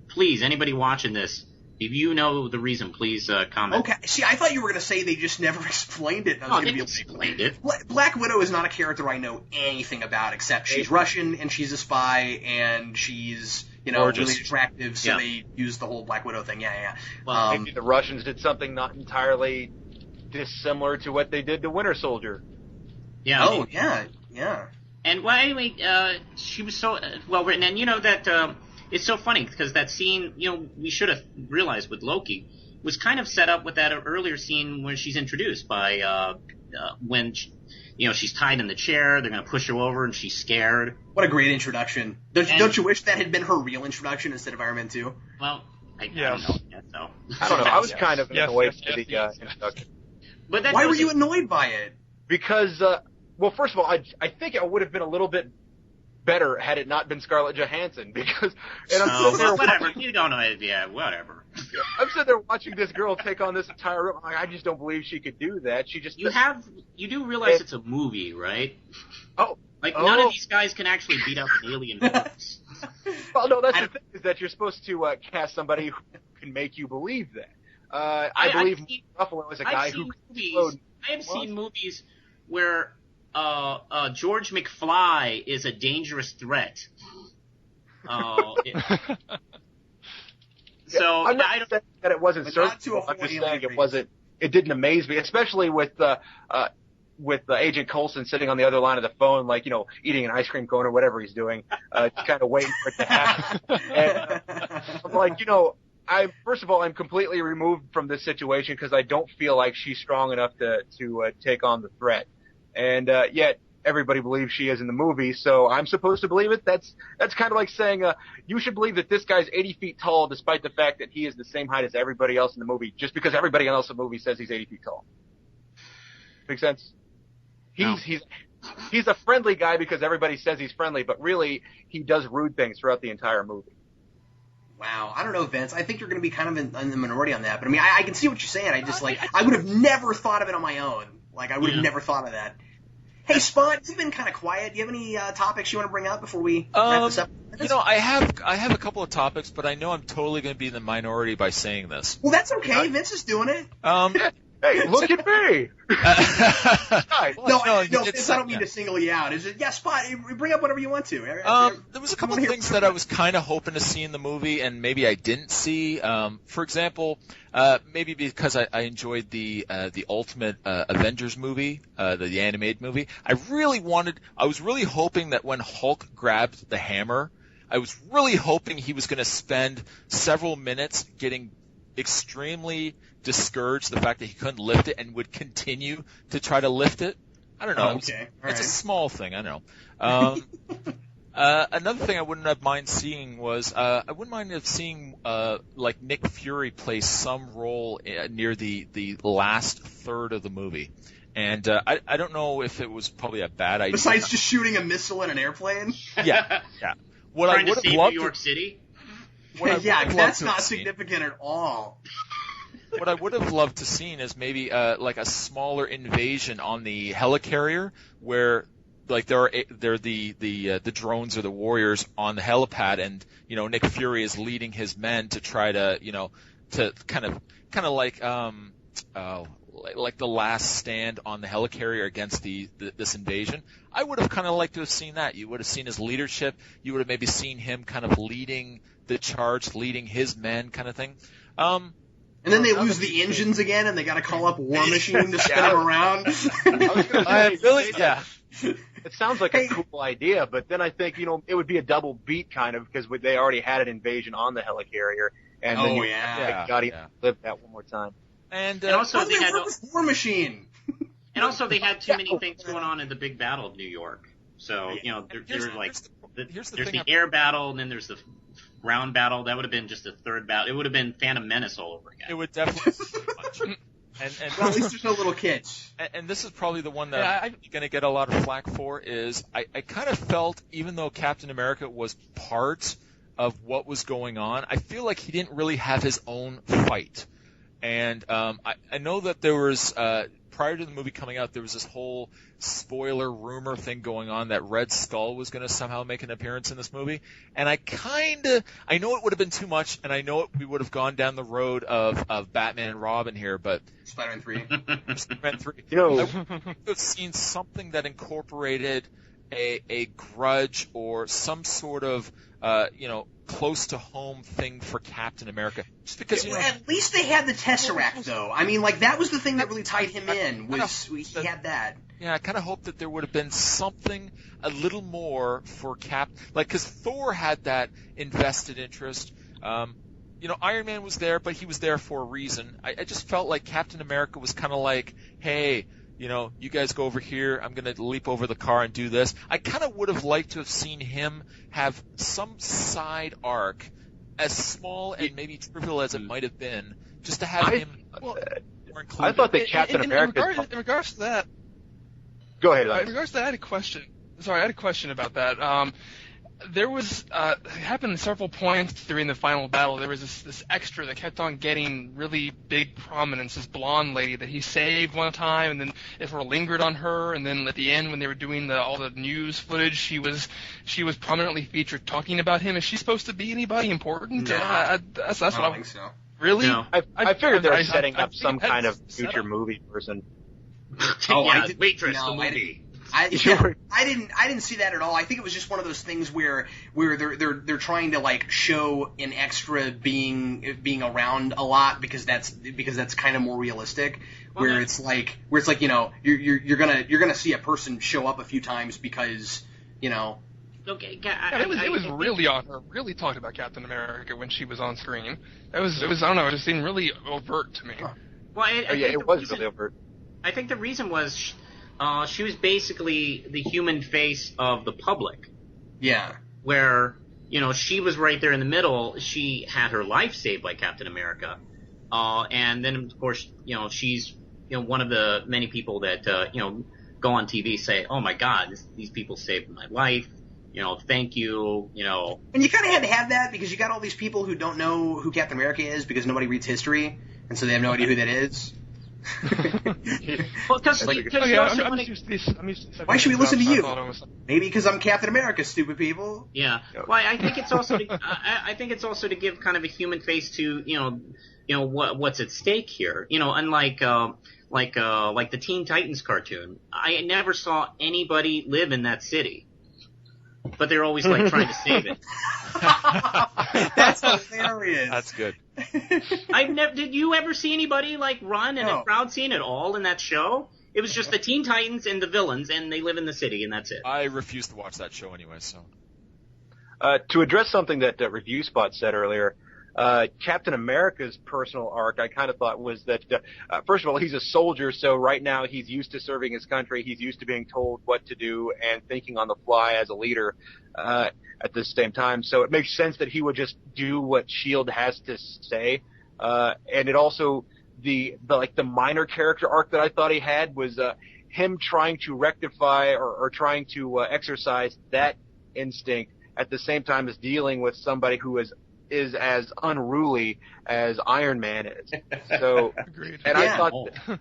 Please, anybody watching this, if you know the reason, please comment. Okay, see, I thought you were going to say they just never explained it. No, they explained it. Black Widow is not a character I know anything about, except she's Russian, and she's a spy, and she's, Gorgeous. really attractive, so Yeah. they use the whole Black Widow thing. Yeah. Well, Maybe the Russians did something not entirely dissimilar to what they did to Winter Soldier. Yeah. Oh, yeah. And well, anyway, she was so well written, and that it's so funny because that scene, we should have realized with Loki was kind of set up with that earlier scene when she's introduced by when she's tied in the chair, they're going to push her over, and she's scared. What a great introduction. Don't you wish that had been her real introduction instead of Iron Man 2? Well, I Yes. don't know yet, so. I don't know. I was kind of Yes, annoyed yes, with yes, the yes. introduction. But that Why were goes you annoyed by it? Because, well, first of all, I think it would have been a little bit better had it not been Scarlett Johansson because, and I'm sitting there, whatever. You don't know it. Yeah, whatever. I'm sitting there watching this girl take on this entire room. I just don't believe she could do that. She just You do realize it's a movie, right? Oh, Like none of these guys can actually beat up an alien force. well, no, that's the thing is that you're supposed to cast somebody who can make you believe that. I believe Ruffalo is a guy who can explode. I have seen movies where George McFly is a dangerous threat. So I'm not I don't. saying that it wasn't But not to serviceable. a I'm just 40 saying degree. it wasn't. It didn't amaze me, especially with Agent Coulson sitting on the other line of the phone, like eating an ice cream cone or whatever he's doing, just kind of waiting for it to happen. And I'm like, First of all, I'm completely removed from this situation because I don't feel like she's strong enough to take on the threat, and yet everybody believes she is in the movie, so I'm supposed to believe it. That's kind of like saying you should believe that this guy's 80 feet tall, despite the fact that he is the same height as everybody else in the movie, just because everybody else in the movie says he's 80 feet tall. Make sense? He's a friendly guy because everybody says he's friendly, but really he does rude things throughout the entire movie. Wow, I don't know, Vince. I think you're going to be kind of in the minority on that. But I mean, I can see what you're saying. I would have never thought of it on my own. Like, I would have never thought of that. Hey, Spot, you've been kind of quiet. Do you have any topics you want to bring up before we wrap this up? I have a couple of topics, but I know I'm totally going to be in the minority by saying this. Well, that's okay. Vince is doing it. Hey, look at me! No, Vince, I don't mean to single you out. Is it? Yeah, Spot, bring up whatever you want to. There was a couple of things that I was kind of hoping to see in the movie, and maybe I didn't see. For example, maybe because I enjoyed the Ultimate Avengers movie, the animated movie. I was really hoping that when Hulk grabbed the hammer, I was really hoping he was going to spend several minutes getting extremely discouraged the fact that he couldn't lift it and would continue to try to lift it. I don't know. Okay. It's a small thing, I know. Another thing I wouldn't have mind seeing was I wouldn't mind seeing like Nick Fury play some role near the last third of the movie. And I don't know if it was probably a bad idea. Besides just shooting a missile in an airplane? Yeah. What Trying I would to save have loved New York City? Yeah, that's not significant at all. What I would have loved to seen is maybe like a smaller invasion on the helicarrier, where like they're the drones or the warriors on the helipad, and Nick Fury is leading his men to try to to kind of like the last stand on the helicarrier against this invasion. I would have kind of liked to have seen that. You would have seen his leadership. You would have maybe seen him kind of leading the charge, leading his men, kind of thing. And then they lose the engines again, and they got to call up War Machine to spin them around. It sounds like a cool idea, but then I think it would be a double beat kind of because they already had an invasion on the helicarrier, and then got to live that one more time. And also they had War Machine. And also they had too many things going on in the big battle of New York. So there's the air battle, and then there's the ground battle. That would have been just a third battle. It would have been Phantom Menace all over again. It would definitely be much. Well, at least there's no little kids. And this is probably the one that I'm going to get a lot of flack for, is I kind of felt, even though Captain America was part of what was going on, I feel like he didn't really have his own fight. And I know that there was, prior to the movie coming out, there was this whole spoiler rumor thing going on that Red Skull was going to somehow make an appearance in this movie. And I know it would have been too much, and I know we would have gone down the road of Batman and Robin here, but Spider-Man 3. Spider-Man 3. I would have seen something that incorporated a grudge or some sort of, close to home thing for Captain America. Just because, at least they had the Tesseract, though. I mean, like, that was the thing that really tied him in, he had that. Yeah, I kind of hoped that there would have been something a little more for because Thor had that invested interest. Iron Man was there, but he was there for a reason. I just felt like Captain America was kind of like, hey, you guys go over here, I'm going to leap over the car and do this. I kind of would have liked to have seen him have some side arc, as small and maybe trivial as it might have been, just to have him more included. I thought that Captain America... In regards to that... Go ahead, In regards to that, I had a question. Sorry, I had a question about that. There was, it happened several points during the final battle. There was this extra that kept on getting really big prominence, this blonde lady that he saved one time, and then it sort of lingered on her, and then at the end when they were doing all the news footage, she was prominently featured talking about him. Is she supposed to be anybody important? No. That's what I don't think so. Really? No. I figured they were setting up some kind of future movie person. Waitress, the movie. I didn't see that at all. I think it was just one of those things where they're trying to like show an extra being around a lot because that's kind of more realistic. Where it's like you're gonna see a person show up a few times because Okay, It was really on her. Really talked about Captain America when she was on screen. It was I don't know. It just seemed really overt to me. Well, it was really overt. I think the reason was she was basically the human face of the public. Yeah. Where, she was right there in the middle. She had her life saved by Captain America. And then, of course, she's, one of the many people that, go on TV say, oh my God, these people saved my life. Thank you, And you kind of had to have that because you got all these people who don't know who Captain America is because nobody reads history, and so they have no idea who that is. Well, why should we listen to you? Maybe because I'm Captain America, stupid people. Yeah. Well, I think it's also to give kind of a human face to what's at stake here. Unlike like the Teen Titans cartoon, I never saw anybody live in that city, but they're always like trying to save it. That's hilarious. That's good. Did you ever see anybody like run in a crowd scene at all in that show? It was just the Teen Titans and the villains, and they live in the city, and that's it. I refuse to watch that show anyway, so. To address something that Review Spot said earlier, Captain America's personal arc, I kind of thought was that, first of all, he's a soldier, so right now he's used to serving his country. He's used to being told what to do and thinking on the fly as a leader at the same time. So it makes sense that he would just do what S.H.I.E.L.D. has to say. And it also, the minor character arc that I thought he had was him trying to rectify or trying to exercise that instinct at the same time as dealing with somebody who is as unruly as Iron Man is. So, agreed. And yeah. I thought,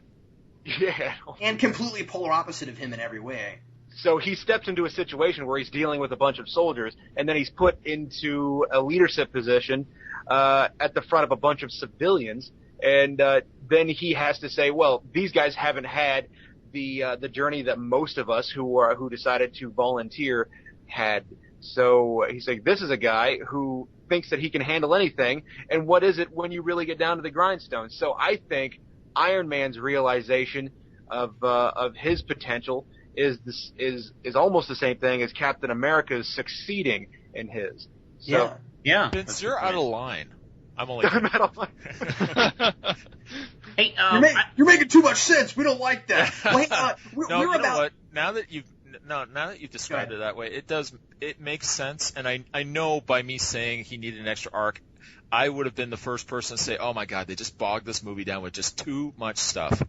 yeah, and completely polar opposite of him in every way. So he steps into a situation where he's dealing with a bunch of soldiers, and then he's put into a leadership position at the front of a bunch of civilians, and then he has to say, well, these guys haven't had the journey that most of us who decided to volunteer had. So he's like, this is a guy who thinks that he can handle anything, and what is it when you really get down to the grindstone? So I think Iron Man's realization of his potential is almost the same thing as Captain America's succeeding in his. So, yeah. Vince, you're out of line. I'm only. I'm out of line. Hey, you're making too much sense. We don't like that. Well, No, we're you about. know what? Now that you've described it that way, it makes sense. And I know by me saying he needed an extra arc, I would have been the first person to say, oh my God, they just bogged this movie down with just too much stuff.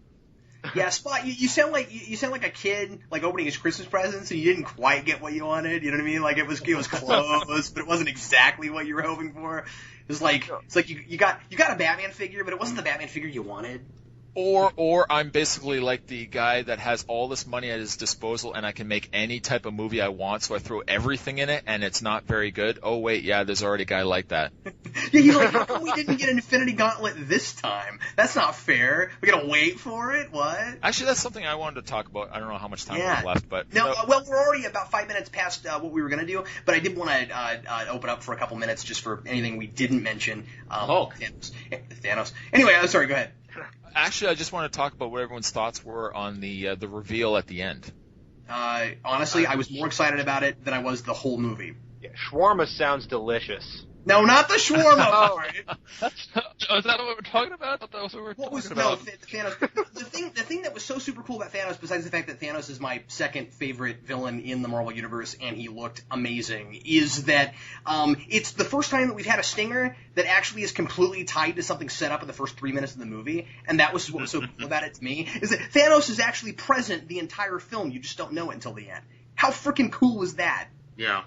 Yeah, Spot, you sound like a kid like opening his Christmas presents and you didn't quite get what you wanted. You know what I mean? Like it was close, but it wasn't exactly what you were hoping for. It's like you got a Batman figure, but it wasn't the Batman figure you wanted. Or I'm basically like the guy that has all this money at his disposal and I can make any type of movie I want, so I throw everything in it and it's not very good. Oh wait, yeah, there's already a guy like that. Yeah, he's like, how come we didn't get an Infinity Gauntlet this time? That's not fair. We gotta wait for it? What? Actually, that's something I wanted to talk about. I don't know how much time we have left, but no. Well, we're already about 5 minutes past what we were gonna do, but I did want to open up for a couple minutes just for anything we didn't mention. Thanos. Anyway, I'm sorry. Go ahead. Actually, I just want to talk about what everyone's thoughts were on the reveal at the end. Honestly, I was more excited about it than I was the whole movie. Yeah, shawarma sounds delicious. No, not the shawarma part. Is that what we're talking about? I thought that was what we were talking about. No, Thanos. The thing that was so super cool about Thanos, besides the fact that Thanos is my second favorite villain in the Marvel Universe and he looked amazing, is that it's the first time that we've had a stinger that actually is completely tied to something set up in the first 3 minutes of the movie, and that was what was so cool about it to me, is that Thanos is actually present the entire film. You just don't know it until the end. How freaking cool was that? Yeah.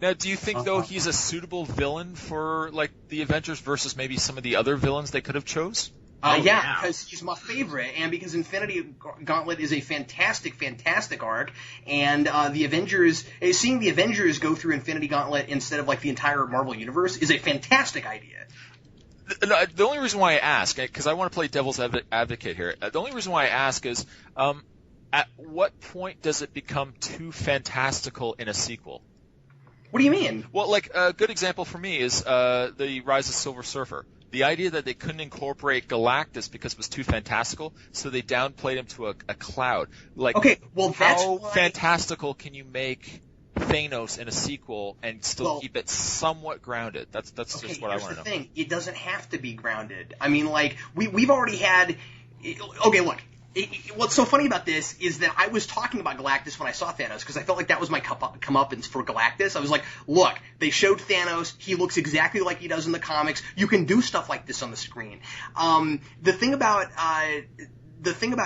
Now, do you think, though, he's a suitable villain for, like, the Avengers versus maybe some of the other villains they could have chose? Yeah, because he's my favorite, and because Infinity Gauntlet is a fantastic, fantastic arc, and the Avengers, seeing the Avengers go through Infinity Gauntlet instead of, like, the entire Marvel Universe is a fantastic idea. The only reason why I ask, because I want to play devil's advocate here, the only reason why I ask is, at what point does it become too fantastical in a sequel? What do you mean? Well, like, a good example for me is the Rise of Silver Surfer. The idea that they couldn't incorporate Galactus because it was too fantastical, so they downplayed him to a cloud. Like, okay, well, that's how why... fantastical can you make Thanos in a sequel and still keep it somewhat grounded? That's okay, just what I want to know. Here's the thing. It doesn't have to be grounded. I mean, like, we've already had... Okay, look. What's so funny about this is that I was talking about Galactus when I saw Thanos because I felt like that was my comeuppance for Galactus. I was like, look, they showed Thanos. He looks exactly like he does in the comics. You can do stuff like this on the screen. The thing about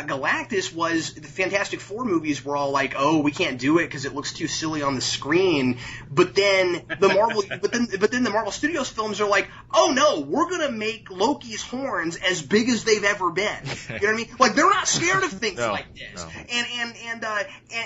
Galactus was the Fantastic Four movies were all like, oh, we can't do it because it looks too silly on the screen. But then the Marvel Studios films are like, oh no, we're gonna make Loki's horns as big as they've ever been. You know what I mean? Like they're not scared of things like this. No.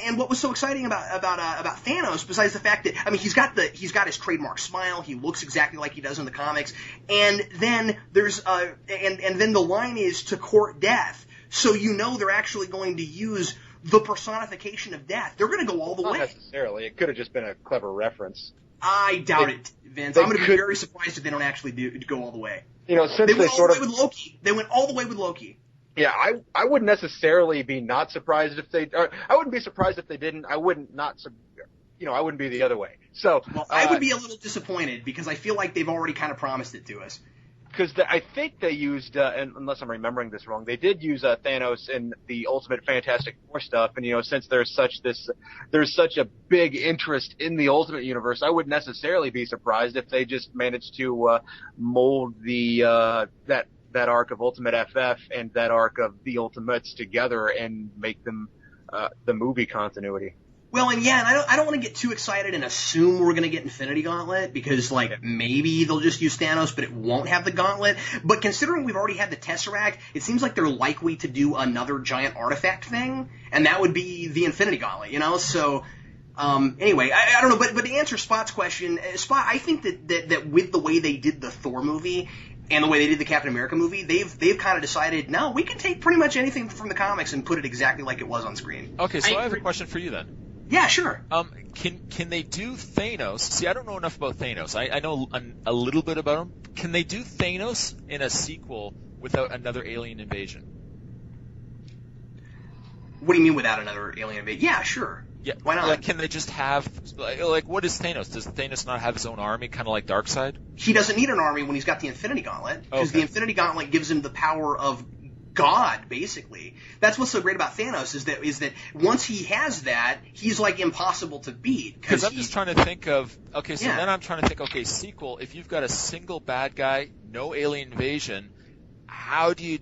And what was so exciting about Thanos, besides the fact that he's got his trademark smile, he looks exactly like he does in the comics, and then there's and then the line is to court death. So you know they're actually going to use the personification of death. They're going to go all the way. Not necessarily. It could have just been a clever reference. I doubt it, Vince. I'm going to be very surprised if they don't actually go all the way. You know, since they went all the way with Loki. They went all the way with Loki. Yeah, I wouldn't necessarily be not surprised if they. I wouldn't be surprised if they didn't. I wouldn't be the other way. So I would be a little disappointed because I feel like they've already kind of promised it to us. Because I think they used, and unless I'm remembering this wrong, they did use Thanos in the Ultimate Fantastic Four stuff. And since there's such a big interest in the Ultimate Universe, I wouldn't necessarily be surprised if they just managed to mold the that arc of Ultimate FF and that arc of the Ultimates together and make them the movie continuity. Well, and I don't want to get too excited and assume we're going to get Infinity Gauntlet because, maybe they'll just use Thanos, but it won't have the Gauntlet. But considering we've already had the Tesseract, it seems like they're likely to do another giant artifact thing, and that would be the Infinity Gauntlet, So, anyway, I don't know, but to answer Spot's question, Spot, I think that with the way they did the Thor movie and the way they did the Captain America movie, they've kind of decided, no, we can take pretty much anything from the comics and put it exactly like it was on screen. Okay, so I have a question for you then. Yeah, sure. Can they do Thanos? See, I don't know enough about Thanos. I know a little bit about him. Can they do Thanos in a sequel without another alien invasion? What do you mean without another alien invasion? Yeah, sure. Yeah, why not? Can they just have what is Thanos? Does Thanos not have his own army, kind of like Darkseid? He doesn't need an army when he's got the Infinity Gauntlet because the Infinity Gauntlet gives him the power of God, basically. That's what's so great about Thanos is that once he has that, he's impossible to beat. Because I'm just trying to think of then I'm trying to think sequel. If you've got a single bad guy, no alien invasion, how do you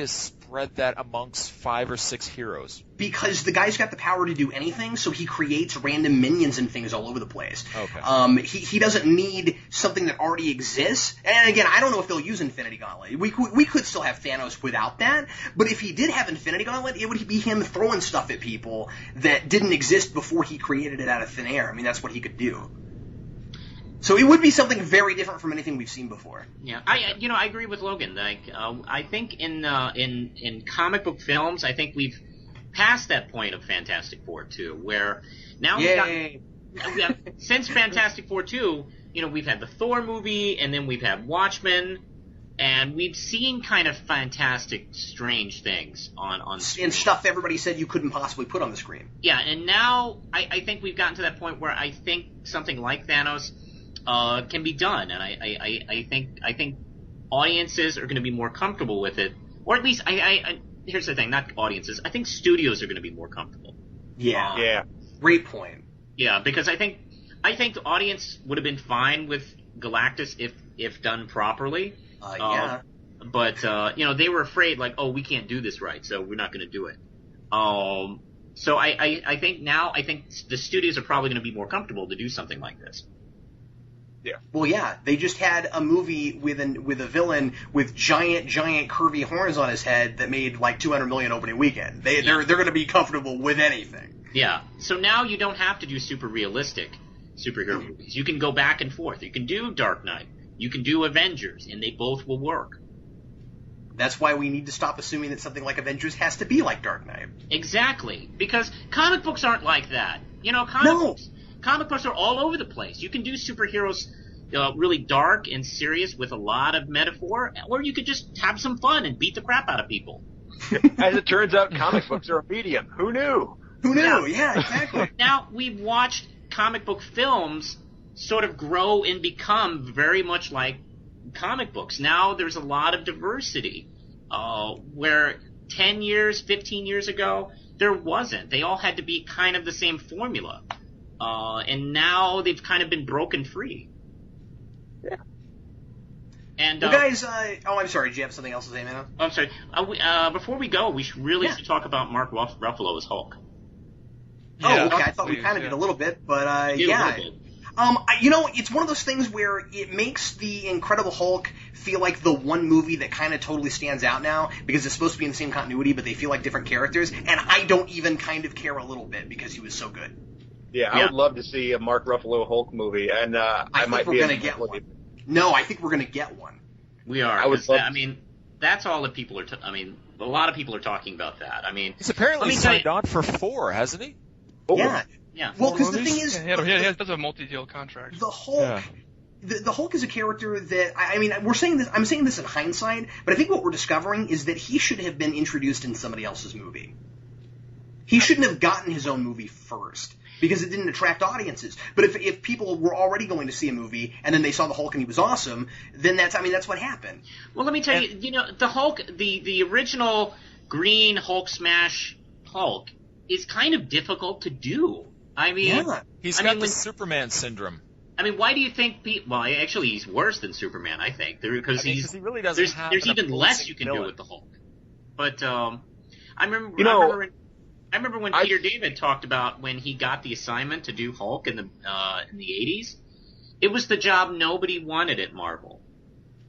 spread that amongst 5 or 6 heroes? Because the guy's got the power to do anything, so he creates random minions and things all over the place. Okay. He doesn't need something that already exists. And again, I don't know if they'll use Infinity Gauntlet. We could still have Thanos without that, but if he did have Infinity Gauntlet, it would be him throwing stuff at people that didn't exist before he created it out of thin air. I mean, that's what he could do. So it would be something very different from anything we've seen before. Yeah, I agree with Logan. I think in comic book films, I think we've passed that point of Fantastic Four 2, where now since Fantastic Four 2, we've had the Thor movie, and then we've had Watchmen, and we've seen kind of fantastic, strange things on screen. And stuff everybody said you couldn't possibly put on the screen. Yeah, and now I think we've gotten to that point where I think something like Thanos can be done, and I think audiences are going to be more comfortable with it, or at least here's the thing, not audiences. I think studios are going to be more comfortable. Yeah. Great point. Yeah, because I think the audience would have been fine with Galactus if done properly. But they were afraid we can't do this right, so we're not going to do it. So I think the studios are probably going to be more comfortable to do something like this. Yeah. Well, yeah, they just had a movie with a villain with giant curvy horns on his head that made $200 million opening weekend. They're going to be comfortable with anything. Yeah. So now you don't have to do super realistic superhero movies. You can go back and forth. You can do Dark Knight. You can do Avengers, and they both will work. That's why we need to stop assuming that something like Avengers has to be like Dark Knight. Exactly, because comic books aren't like that. Comic books are all over the place. You can do superheroes really dark and serious with a lot of metaphor, or you could just have some fun and beat the crap out of people. As it turns out, comic books are a medium. Who knew? Who knew? Yeah, exactly. Now, we've watched comic book films sort of grow and become very much like comic books. Now there's a lot of diversity, where 10 years, 15 years ago, there wasn't. They all had to be kind of the same formula. And now they've kind of been broken free. Yeah. And, well, guys, I'm sorry, do you have something else to say, man? I'm sorry. Before we go, we should talk about Mark Ruffalo as Hulk. Yeah, okay, I thought we kind of did a little bit, but, yeah. It's one of those things where it makes the Incredible Hulk feel like the one movie that kind of totally stands out now, because it's supposed to be in the same continuity, but they feel like different characters, and I don't even kind of care a little bit, because he was so good. Yeah, I would love to see a Mark Ruffalo Hulk movie, and I might think we're going to get one. No, I think we're going to get one. We are. I mean, that's all that people are. A lot of people are talking about that. I mean, he's apparently signed on for 4, hasn't he? Oh. Yeah. Yeah. Well, because the thing is, he has a multi-deal contract. The Hulk. Yeah. The Hulk is a character that I'm saying this in hindsight, but I think what we're discovering is that he should have been introduced in somebody else's movie. He shouldn't have gotten his own movie first, because it didn't attract audiences. But if people were already going to see a movie and then they saw the Hulk and he was awesome, then that's what happened. Well, let me tell you, the Hulk, the original green Hulk smash Hulk is kind of difficult to do. I mean, he's got the Superman syndrome. I mean, why do you think people? Well, actually, he's worse than Superman, I think, because he really doesn't have. There's even less you can do with the Hulk. But I remember when Peter David talked about when he got the assignment to do Hulk in the 80s. It was the job nobody wanted at Marvel.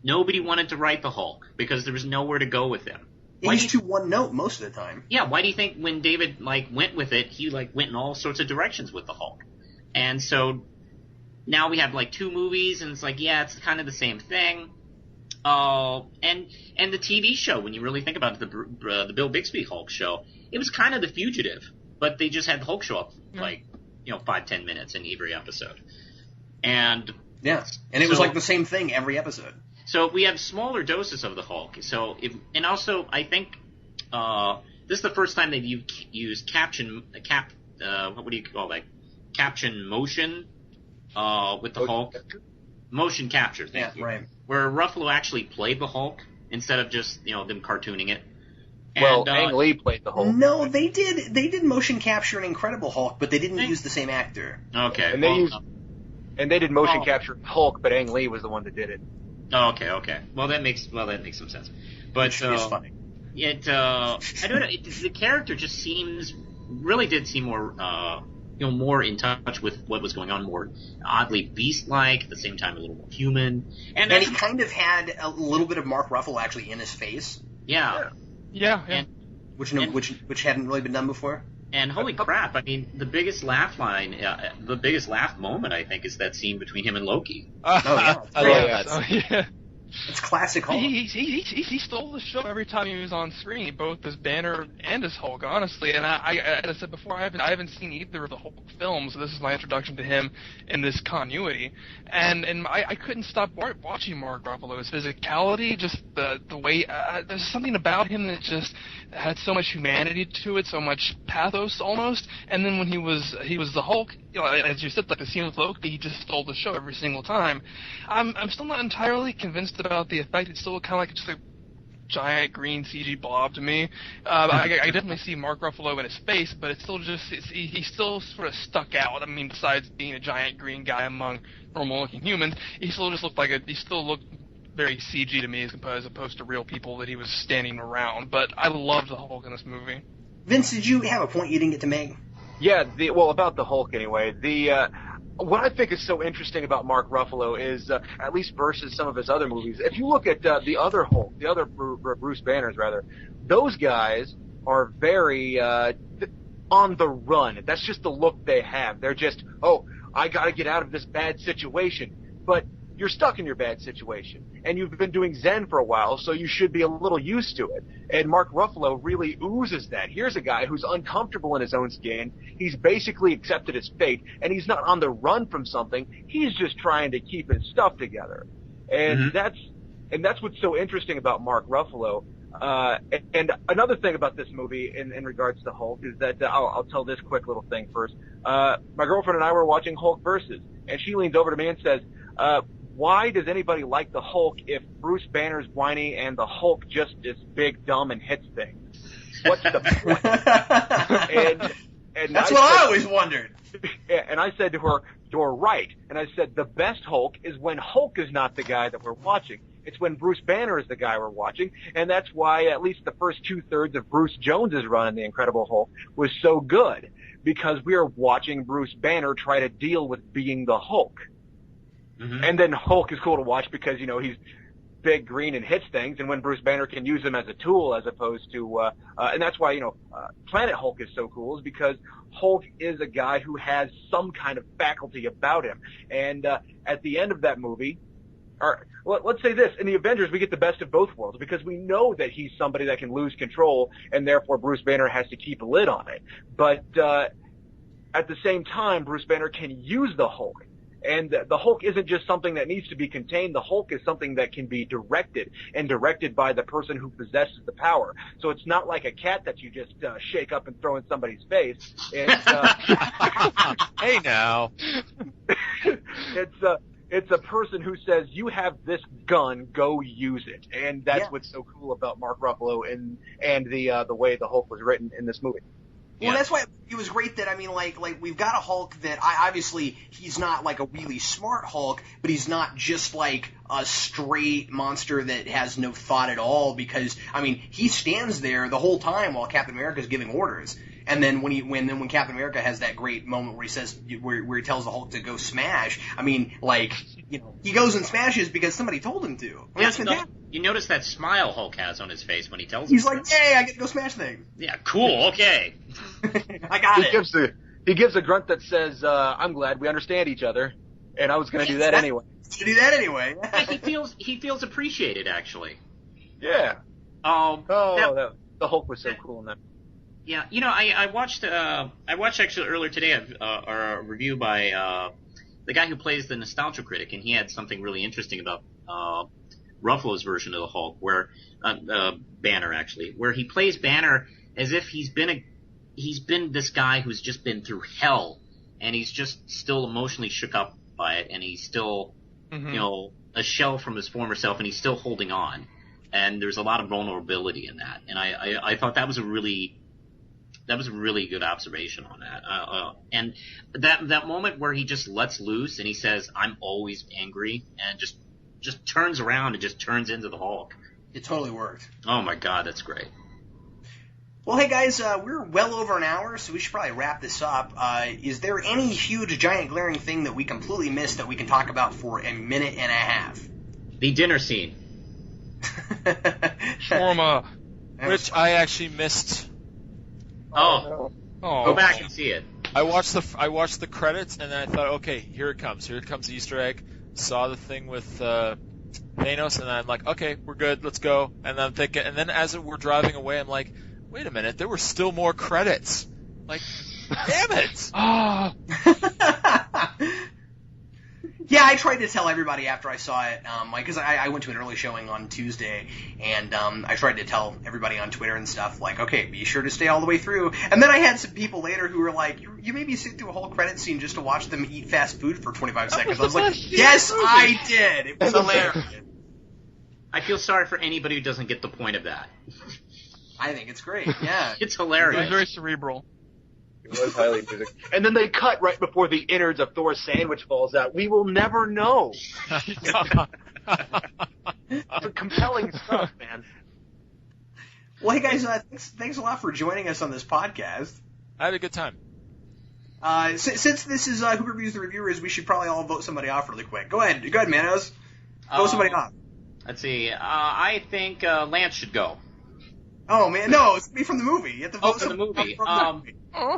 Nobody wanted to write the Hulk because there was nowhere to go with him. He's too one note most of the time. Yeah, why do you think when David went with it, he went in all sorts of directions with the Hulk? And so now we have 2 movies, and it's it's kind of the same thing. And the TV show, when you really think about it, the Bill Bixby Hulk show, it was kind of The Fugitive, but they just had the Hulk show up 5-10 minutes in every episode. And it was the same thing every episode. So we have smaller doses of the Hulk. So I think this is the first time they've used caption motion with the Hulk. Motion capture. Thank you. Right. Where Ruffalo actually played the Hulk instead of just them cartooning it. And, Ang Lee played the Hulk. No, they did motion capture in Incredible Hulk, but they didn't use the same actor. Okay. And they did motion capture Hulk, but Ang Lee was the one that did it. Oh, okay. Well, that makes some sense. But it's funny. I don't know. The character just did seem more, more in touch with what was going on, more oddly beast-like, at the same time a little more human. And he kind of had a little bit of Mark Ruffalo actually in his face. Yeah. Which hadn't really been done before. And holy crap! I mean, the biggest laugh moment, I think, is that scene between him and Loki. I love that. It's classic Hulk. He stole the show every time he was on screen, both as Banner and as Hulk, honestly. And as I said before, I haven't seen either of the Hulk films, so this is my introduction to him in this continuity. And I couldn't stop watching Mark Ruffalo. His physicality, just the way there's something about him that just had so much humanity to it, so much pathos almost. And then when he was the Hulk, as you said, the scene with Loki, he just stole the show every single time. I'm still not entirely convinced about the effect. It's still kind of just a giant green CG blob to me. I definitely see Mark Ruffalo in his face, but it's still he still sort of stuck out. I mean, besides being a giant green guy among normal-looking humans, he still just looked he still looked very CG to me as opposed to real people that he was standing around. But I loved the Hulk in this movie. Vince, did you have a point you didn't get to make? Yeah, about the Hulk anyway. What I think is so interesting about Mark Ruffalo is, at least versus some of his other movies, if you look at the other Hulk, the other Bruce Banners rather, those guys are very on the run. That's just the look they have. They're just, I gotta get out of this bad situation. But you're stuck in your bad situation, and you've been doing Zen for a while, so you should be a little used to it. And Mark Ruffalo really oozes that. Here's a guy who's uncomfortable in his own skin. He's basically accepted his fate, and he's not on the run from something. He's just trying to keep his stuff together. And that's what's so interesting about Mark Ruffalo. And another thing about this movie in regards to Hulk is that I'll tell this quick little thing first. My girlfriend and I were watching Hulk Versus, and she leans over to me and says, why does anybody like the Hulk if Bruce Banner's whiny and the Hulk just is big, dumb, and hits things? What's the point? And that's what I always wondered. And I said to her, you're right. And I said, the best Hulk is when Hulk is not the guy that we're watching. It's when Bruce Banner is the guy we're watching. And that's why at least the first 2/3 of Bruce Jones's run in The Incredible Hulk was so good. Because we are watching Bruce Banner try to deal with being the Hulk. Mm-hmm. And then Hulk is cool to watch because, he's big, green, and hits things, and when Bruce Banner can use him as a tool as opposed to, and that's why, Planet Hulk is so cool, is because Hulk is a guy who has some kind of faculty about him. And, at the end of that movie, let's say this, in the Avengers we get the best of both worlds because we know that he's somebody that can lose control and therefore Bruce Banner has to keep a lid on it. But, at the same time, Bruce Banner can use the Hulk. And the Hulk isn't just something that needs to be contained. The Hulk is something that can be directed, and directed by the person who possesses the power. So it's not like a cat that you just shake up and throw in somebody's face. It's, hey now. It's a person who says, you have this gun, go use it. And that's what's so cool about Mark Ruffalo and the way the Hulk was written in this movie. Well, that's why it was great that, we've got a Hulk that obviously he's not like a really smart Hulk, but he's not just like a straight monster that has no thought at all because, he stands there the whole time while Captain America's giving orders. And then when Captain America has that great moment where he says, where he tells the Hulk to go smash, he goes and smashes because somebody told him to. You notice that smile Hulk has on his face when he tells He's him. He's like, hey, I get to go smash things. Yeah, cool, okay. I got it. He gives a grunt that says, I'm glad we understand each other, and I was going to do that anyway. He feels appreciated, actually. Yeah. The Hulk was so cool in that. Yeah, I watched actually earlier today a review by the guy who plays the nostalgia critic, and he had something really interesting about Ruffalo's version of the Hulk, where Banner actually, where he plays Banner as if he's been this guy who's just been through hell, and he's just still emotionally shook up by it, and he's still a shell from his former self, and he's still holding on, and there's a lot of vulnerability in that, and I thought that was a really good observation on that. And that moment where he just lets loose and he says, I'm always angry, and just turns around and just turns into the Hulk. It totally worked. Oh my God, that's great. Well, hey guys, we're well over an hour, so we should probably wrap this up. Is there any huge, giant, glaring thing that we completely missed that we can talk about for a minute and a half? The dinner scene. Shawarma. Which I actually missed. Oh. Go back and see it. I watched the credits and then I thought, okay, here it comes. Here comes the Easter egg. Saw the thing with Thanos, and I'm like, okay, we're good. Let's go. And I'm thinking, and then as we're driving away, I'm like, wait a minute, there were still more credits. Like, damn it! Yeah, I tried to tell everybody after I saw it, because I went to an early showing on Tuesday, and I tried to tell everybody on Twitter and stuff, like, okay, be sure to stay all the way through. And then I had some people later who were like, you made me sit through a whole credit scene just to watch them eat fast food for 25 seconds. I was like, yes, I did. It was hilarious. I feel sorry for anybody who doesn't get the point of that. I think it's great, yeah. It's hilarious. It was very cerebral. It was highly music. And then they cut right before the innards of Thor's sandwich falls out. We will never know. It's compelling stuff, man. Well, hey guys, thanks a lot for joining us on this podcast. I had a good time. Since this is Who Reviews the Reviewers, we should probably all vote somebody off really quick. Go ahead, Manos. Vote somebody off. Let's see. I think Lance should go. Oh man, no, it's me from the movie. You have to vote from the movie. From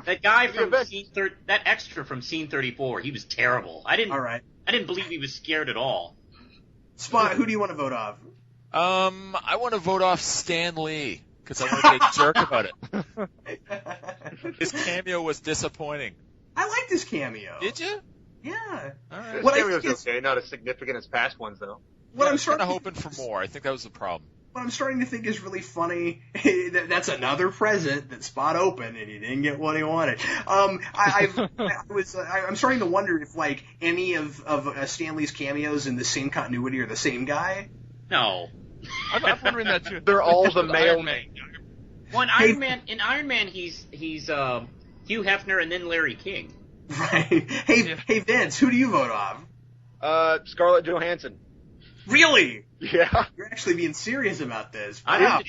that guy from that extra from Scene 34, he was terrible. I didn't believe he was scared at all. Spot, who do you want to vote off? I want to vote off Stan Lee because I want to be a jerk about it. His cameo was disappointing. I liked his cameo. Did you? Yeah. All right. His cameo's okay, not as significant as past ones though. What I'm kind of hoping for more. I think that was the problem. what I'm starting to think is really funny, that's another present that Spot opened and he didn't get what he wanted. I'm starting to wonder if, like, any of Stan Lee's cameos in the same continuity are the same guy. No. I'm wondering that too. They're all the male name. Well, in Iron Man, he's Hugh Hefner and then Larry King. Right. Hey Vince, who do you vote off? Scarlett Johansson. Really? Yeah. You're actually being serious about this. I Wow.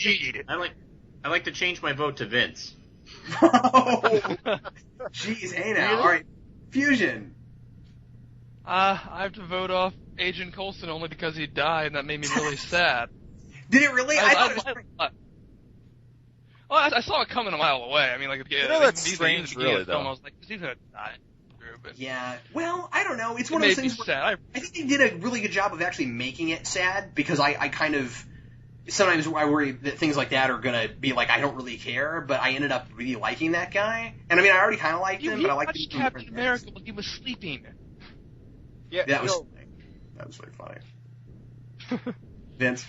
like to change my vote to Vince. Oh, jeez, hey now. All right, Fusion. I have to vote off Agent Coulson only because he died, and that made me really sad. Did it really? I thought it was great. I saw it coming a mile away. I mean, like, that's strange, really, though. I was like, he's gonna die. But Yeah, well, I don't know. It's one it of those made me things where sad. I think they did a really good job of actually making it sad, because I kind of, sometimes I worry that things like that are going to be like, I don't really care, but I ended up really liking that guy. And I mean, I already kind of liked him, but I liked him. Captain America when he was sleeping. Yeah, that was really funny. Vince?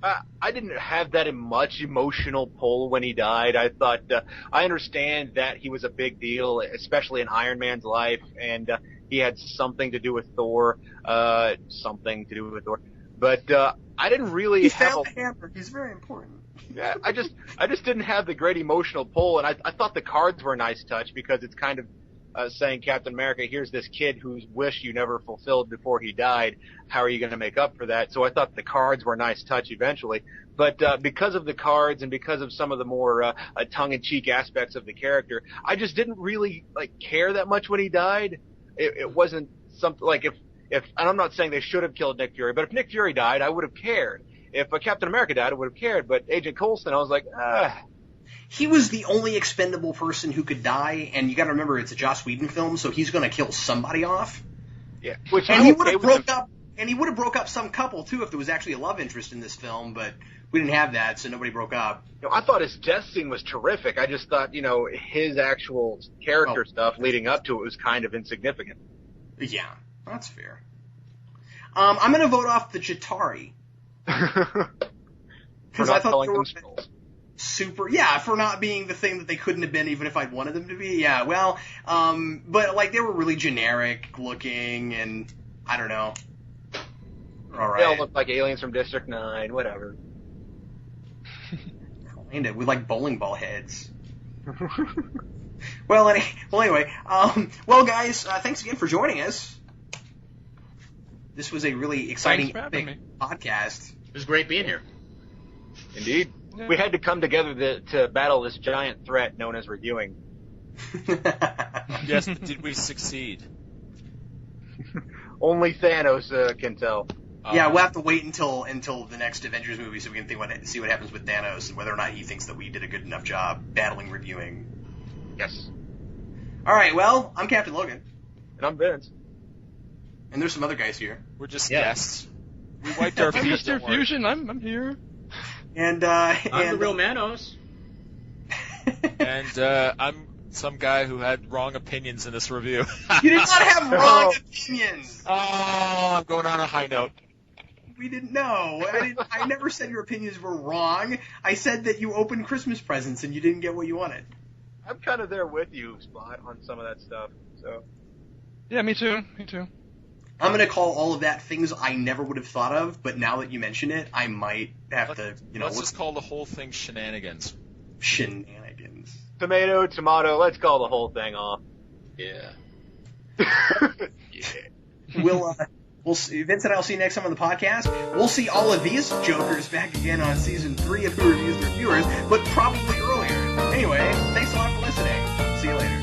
I didn't have that much emotional pull when he died. I thought, I understand that he was a big deal, especially in Iron Man's life, and he had something to do with Thor, but I didn't really He have found the hammer. He's very important. Yeah, I just didn't have the great emotional pull, and I thought the cards were a nice touch, because it's kind of saying, Captain America, here's this kid whose wish you never fulfilled before he died. How are you going to make up for that? So I thought the cards were a nice touch eventually. But because of the cards and because of some of the more tongue-in-cheek aspects of the character, I just didn't really care that much when he died. It wasn't something like if and I'm not saying they should have killed Nick Fury, but if Nick Fury died, I would have cared. If Captain America died, I would have cared. But Agent Coulson, I was like, He was the only expendable person who could die, and you got to remember it's a Joss Whedon film, so he's going to kill somebody off. Yeah, and he would have broke up some couple too if there was actually a love interest in this film, but we didn't have that, so nobody broke up. I thought his death scene was terrific. I just thought, his actual character stuff leading up to it was kind of insignificant. Yeah, that's fair. I'm going to vote off the Chitauri. Because I thought they were for not being the thing that they couldn't have been even if I'd wanted them to be. Yeah, well, but they were really generic looking, and I don't know. All right. They all looked like aliens from District 9, whatever. Kinda, with bowling ball heads. Anyway, guys, thanks again for joining us. This was a really exciting podcast. It was great being here. Indeed. Yeah. We had to come together to battle this giant threat known as reviewing. Yes, but did we succeed? Only Thanos can tell. Yeah, we'll have to wait until the next Avengers movie so we can see what happens with Thanos and whether or not he thinks that we did a good enough job battling reviewing. Yes. All right, well, I'm Captain Logan. And I'm Vince. And there's some other guys here. We're just guests. We wiped our feet. Mistare Fusion, I'm here. And I'm the Real Manos. And I'm some guy who had wrong opinions in this review. You did not have wrong opinions. Oh, I'm going on a high note. We didn't know. I never said your opinions were wrong. I said that you opened Christmas presents and you didn't get what you wanted. I'm kind of there with you, Spot, on some of that stuff. So. Yeah, me too. I'm going to call all of that things I never would have thought of, but now that you mention it, I might have to, Let's just call the whole thing shenanigans. Shenanigans. Tomato, let's call the whole thing off. Yeah. We'll see. Vince and I will see you next time on the podcast. We'll see all of these jokers back again on season 3 of Who Reviews the Reviewers, but probably earlier. Anyway, thanks a lot for listening. See you later.